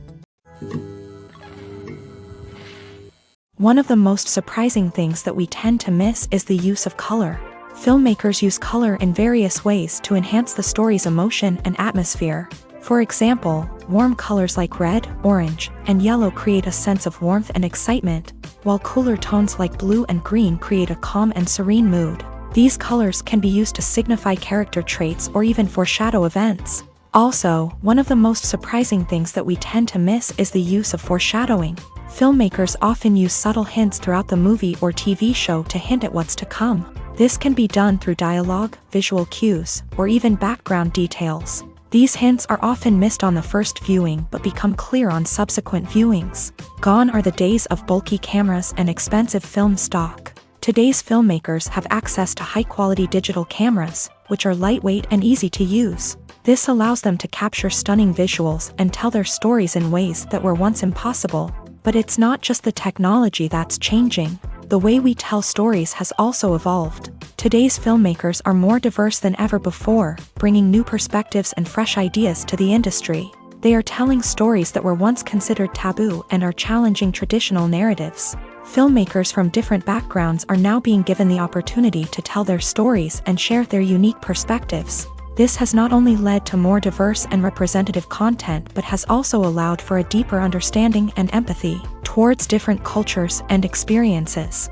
One of the most surprising things that we tend to miss is the use of color. Filmmakers use color in various ways to enhance the story's emotion and atmosphere. For example, warm colors like red, orange, and yellow create a sense of warmth and excitement, while cooler tones like blue and green create a calm and serene mood. These colors can be used to signify character traits or even foreshadow events. Also, one of the most surprising things that we tend to miss is the use of foreshadowing. Filmmakers often use subtle hints throughout the movie or TV show to hint at what's to come. This can be done through dialogue, visual cues, or even background details. These hints are often missed on the first viewing but become clear on subsequent viewings. Gone are the days of bulky cameras and expensive film stock. Today's filmmakers have access to high-quality digital cameras, which are lightweight and easy to use. This allows them to capture stunning visuals and tell their stories in ways that were once impossible. But it's not just the technology that's changing. The way we tell stories has also evolved. Today's filmmakers are more diverse than ever before, bringing new perspectives and fresh ideas to the industry. They are telling stories that were once considered taboo and are challenging traditional narratives. Filmmakers from different backgrounds are now being given the opportunity to tell their stories and share their unique perspectives. This has not only led to more diverse and representative content but has also allowed for a deeper understanding and empathy towards different cultures and experiences.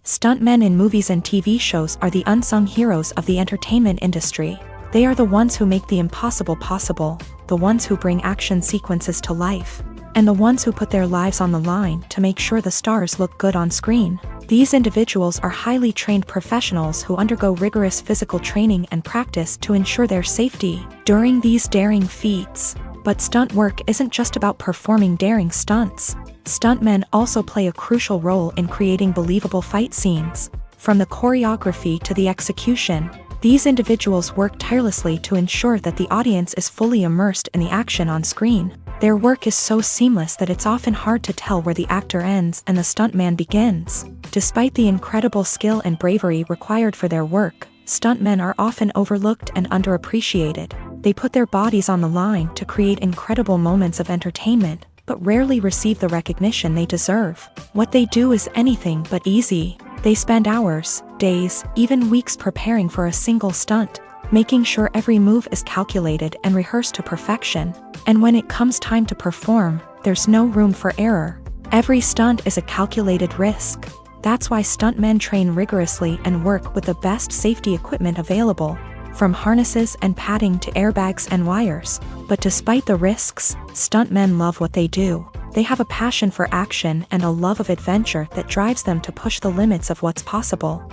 Stuntmen in movies and TV shows are the unsung heroes of the entertainment industry. They are the ones who make the impossible possible, the ones who bring action sequences to life, and the ones who put their lives on the line to make sure the stars look good on screen. These individuals are highly trained professionals who undergo rigorous physical training and practice to ensure their safety during these daring feats. But stunt work isn't just about performing daring stunts. Stuntmen also play a crucial role in creating believable fight scenes. From the choreography to the execution, these individuals work tirelessly to ensure that the audience is fully immersed in the action on screen. Their work is so seamless that it's often hard to tell where the actor ends and the stuntman begins. Despite the incredible skill and bravery required for their work, stuntmen are often overlooked and underappreciated. They put their bodies on the line to create incredible moments of entertainment, but rarely receive the recognition they deserve. What they do is anything but easy. They spend hours, days, even weeks preparing for a single stunt, making sure every move is calculated and rehearsed to perfection. And when it comes time to perform, there's no room for error. Every stunt is a calculated risk. That's why stuntmen train rigorously and work with the best safety equipment available, from harnesses and padding to airbags and wires. But despite the risks, stuntmen love what they do. They have a passion for action and a love of adventure that drives them to push the limits of what's possible.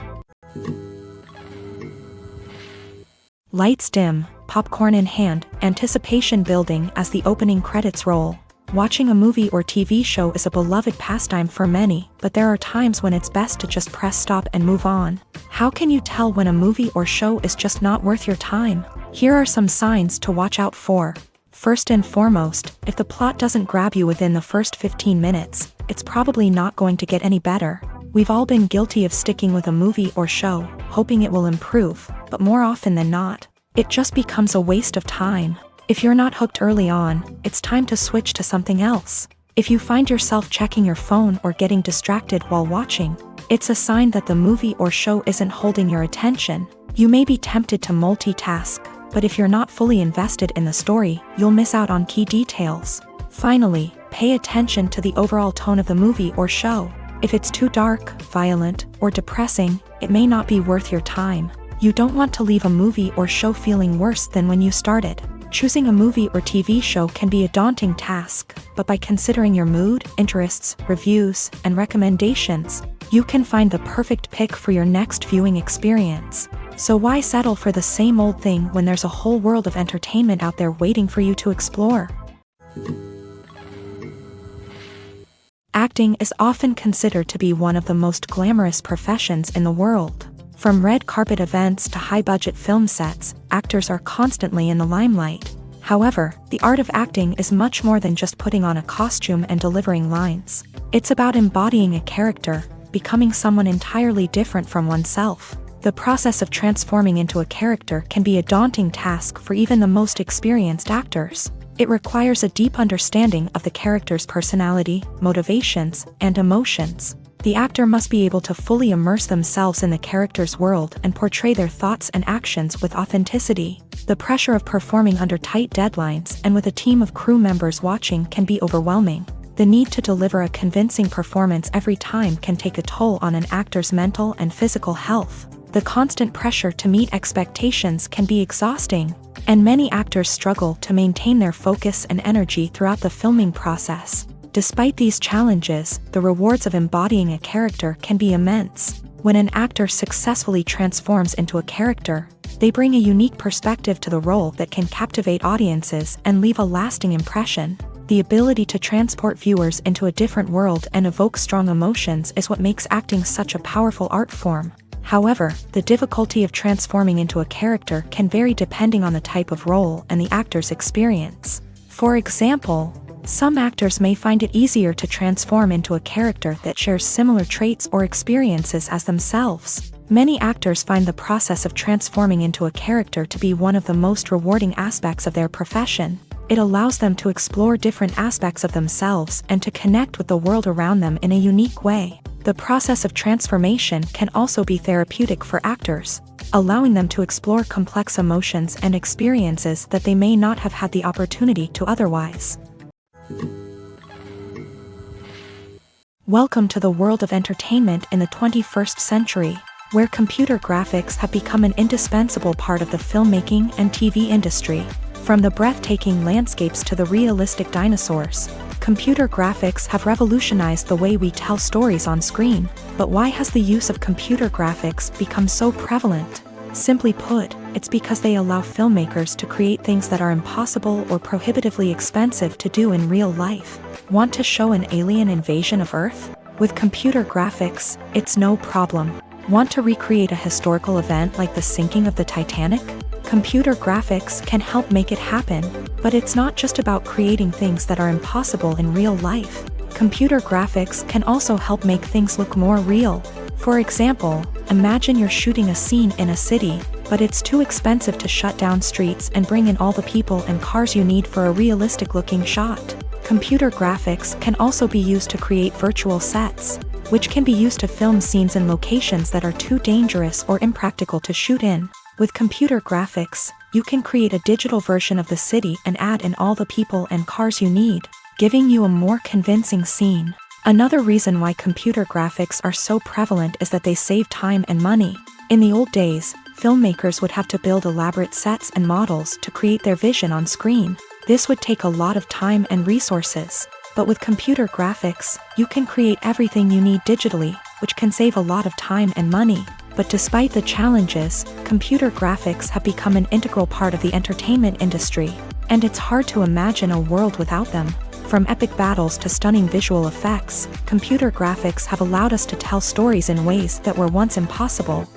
Lights dim, popcorn in hand, anticipation building as the opening credits roll. Watching a movie or TV show is a beloved pastime for many, but there are times when it's best to just press stop and move on. How can you tell when a movie or show is just not worth your time? Here are some signs to watch out for. First and foremost, if the plot doesn't grab you within the first 15 minutes, it's probably not going to get any better. We've all been guilty of sticking with a movie or show, hoping it will improve, but more often than not, it just becomes a waste of time. If you're not hooked early on, it's time to switch to something else. If you find yourself checking your phone or getting distracted while watching, it's a sign that the movie or show isn't holding your attention. You may be tempted to multitask, but if you're not fully invested in the story, you'll miss out on key details. Finally, pay attention to the overall tone of the movie or show. If it's too dark, violent, or depressing, it may not be worth your time. You don't want to leave a movie or show feeling worse than when you started. Choosing a movie or TV show can be a daunting task, but by considering your mood, interests, reviews, and recommendations, you can find the perfect pick for your next viewing experience. So why settle for the same old thing when there's a whole world of entertainment out there waiting for you to explore? Acting is often considered to be one of the most glamorous professions in the world. From red carpet events to high-budget film sets, actors are constantly in the limelight. However, the art of acting is much more than just putting on a costume and delivering lines. It's about embodying a character, becoming someone entirely different from oneself. The process of transforming into a character can be a daunting task for even the most experienced actors. It requires a deep understanding of the character's personality, motivations, and emotions. The actor must be able to fully immerse themselves in the character's world and portray their thoughts and actions with authenticity. The pressure of performing under tight deadlines and with a team of crew members watching can be overwhelming. The need to deliver a convincing performance every time can take a toll on an actor's mental and physical health. The constant pressure to meet expectations can be exhausting, and many actors struggle to maintain their focus and energy throughout the filming process. Despite these challenges, the rewards of embodying a character can be immense. When an actor successfully transforms into a character, they bring a unique perspective to the role that can captivate audiences and leave a lasting impression. The ability to transport viewers into a different world and evoke strong emotions is what makes acting such a powerful art form. However, the difficulty of transforming into a character can vary depending on the type of role and the actor's experience. For example, some actors may find it easier to transform into a character that shares similar traits or experiences as themselves. Many actors find the process of transforming into a character to be one of the most rewarding aspects of their profession. It allows them to explore different aspects of themselves and to connect with the world around them in a unique way. The process of transformation can also be therapeutic for actors, allowing them to explore complex emotions and experiences that they may not have had the opportunity to otherwise. Welcome to the world of entertainment in the 21st century, where computer graphics have become an indispensable part of the filmmaking and TV industry. From the breathtaking landscapes to the realistic dinosaurs, Computer graphics have revolutionized the way we tell stories on screen, but why has the use of computer graphics become so prevalent? Simply put, it's because they allow filmmakers to create things that are impossible or prohibitively expensive to do in real life. Want to show an alien invasion of Earth? With computer graphics, it's no problem. Want to recreate a historical event like the sinking of the Titanic? Computer graphics can help make it happen, but it's not just about creating things that are impossible in real life. Computer graphics can also help make things look more real. For example, imagine you're shooting a scene in a city, but it's too expensive to shut down streets and bring in all the people and cars you need for a realistic-looking shot. Computer graphics can also be used to create virtual sets, which can be used to film scenes in locations that are too dangerous or impractical to shoot in. With computer graphics, you can create a digital version of the city and add in all the people and cars you need, giving you a more convincing scene. Another reason why computer graphics are so prevalent is that they save time and money. In the old days, filmmakers would have to build elaborate sets and models to create their vision on screen. This would take a lot of time and resources. But with computer graphics, you can create everything you need digitally, which can save a lot of time and money. But despite the challenges, computer graphics have become an integral part of the entertainment industry, and it's hard to imagine a world without them. From epic battles to stunning visual effects, computer graphics have allowed us to tell stories in ways that were once impossible.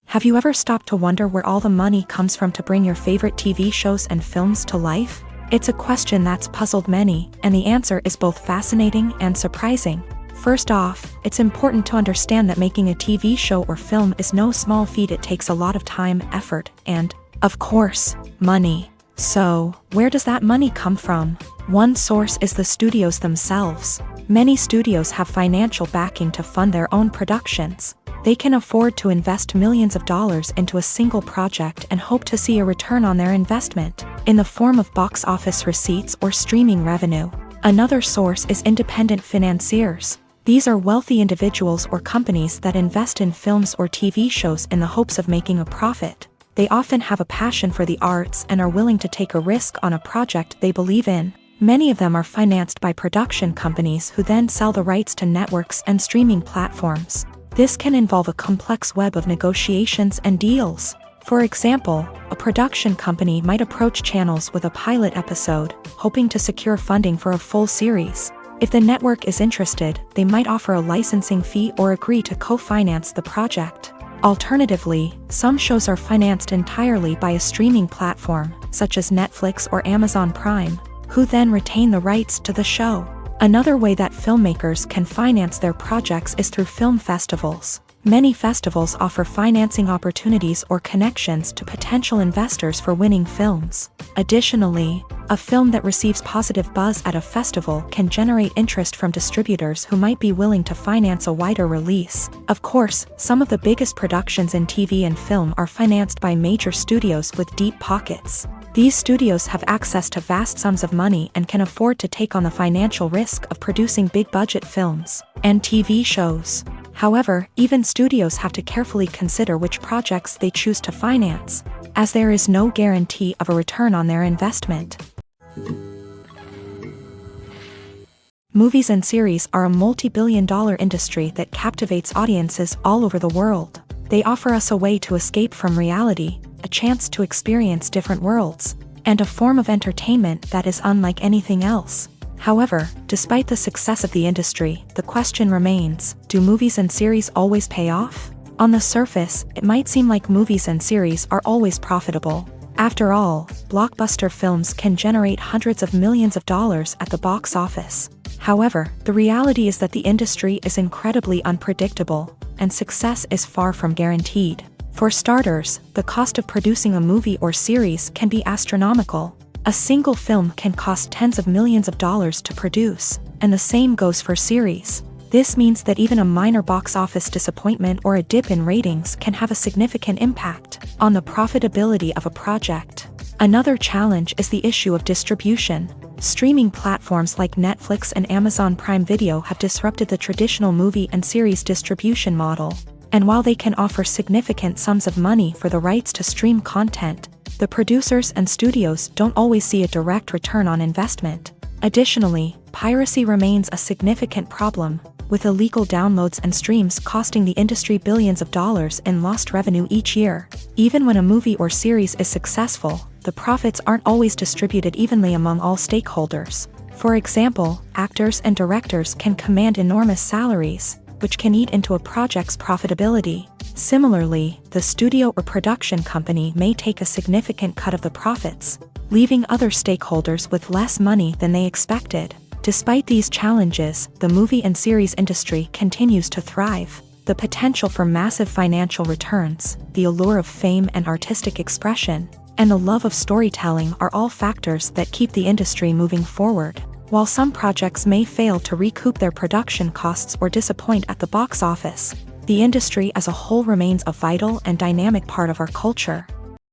Have you ever stopped to wonder where all the money comes from to bring your favorite TV shows and films to life? It's a question that's puzzled many, and the answer is both fascinating and surprising. First off, it's important to understand that making a TV show or film is no small feat. It takes a lot of time, effort, and, of course, money. So, where does that money come from? One source is the studios themselves. Many studios have financial backing to fund their own productions. They can afford to invest millions of dollars into a single project and hope to see a return on their investment, in the form of box office receipts or streaming revenue. Another source is independent financiers. These are wealthy individuals or companies that invest in films or TV shows in the hopes of making a profit. They often have a passion for the arts and are willing to take a risk on a project they believe in. Many of them are financed by production companies who then sell the rights to networks and streaming platforms. This can involve a complex web of negotiations and deals. For example, a production company might approach channels with a pilot episode, hoping to secure funding for a full series. If the network is interested, they might offer a licensing fee or agree to co-finance the project. Alternatively, some shows are financed entirely by a streaming platform, such as Netflix or Amazon Prime, who then retain the rights to the show. Another way that filmmakers can finance their projects is through film festivals. Many festivals offer financing opportunities or connections to potential investors for winning films. Additionally, a film that receives positive buzz at a festival can generate interest from distributors who might be willing to finance a wider release. Of course, some of the biggest productions in TV and film are financed by major studios with deep pockets. These studios have access to vast sums of money and can afford to take on the financial risk of producing big-budget films and TV shows. However, even studios have to carefully consider which projects they choose to finance, as there is no guarantee of a return on their investment. Movies and series are a multi-billion-dollar industry that captivates audiences all over the world. They offer us a way to escape from reality, a chance to experience different worlds, and a form of entertainment that is unlike anything else. However, despite the success of the industry, the question remains, do movies and series always pay off? On the surface, it might seem like movies and series are always profitable. After all, blockbuster films can generate hundreds of millions of dollars at the box office. However, the reality is that the industry is incredibly unpredictable, and success is far from guaranteed. For starters, the cost of producing a movie or series can be astronomical. A single film can cost tens of millions of dollars to produce, and the same goes for series. This means that even a minor box office disappointment or a dip in ratings can have a significant impact on the profitability of a project. Another challenge is the issue of distribution. Streaming platforms like Netflix and Amazon Prime Video have disrupted the traditional movie and series distribution model. And while they can offer significant sums of money for the rights to stream content, The producers and studios don't always see a direct return on investment. Additionally, piracy remains a significant problem, with illegal downloads and streams costing the industry billions of dollars in lost revenue each year. Even when a movie or series is successful, the profits aren't always distributed evenly among all stakeholders. For example, actors and directors can command enormous salaries, which can eat into a project's profitability. Similarly, the studio or production company may take a significant cut of the profits, leaving other stakeholders with less money than they expected. Despite these challenges, the movie and series industry continues to thrive. The potential for massive financial returns, the allure of fame and artistic expression, and the love of storytelling are all factors that keep the industry moving forward. While some projects may fail to recoup their production costs or disappoint at the box office, the industry as a whole remains a vital and dynamic part of our culture.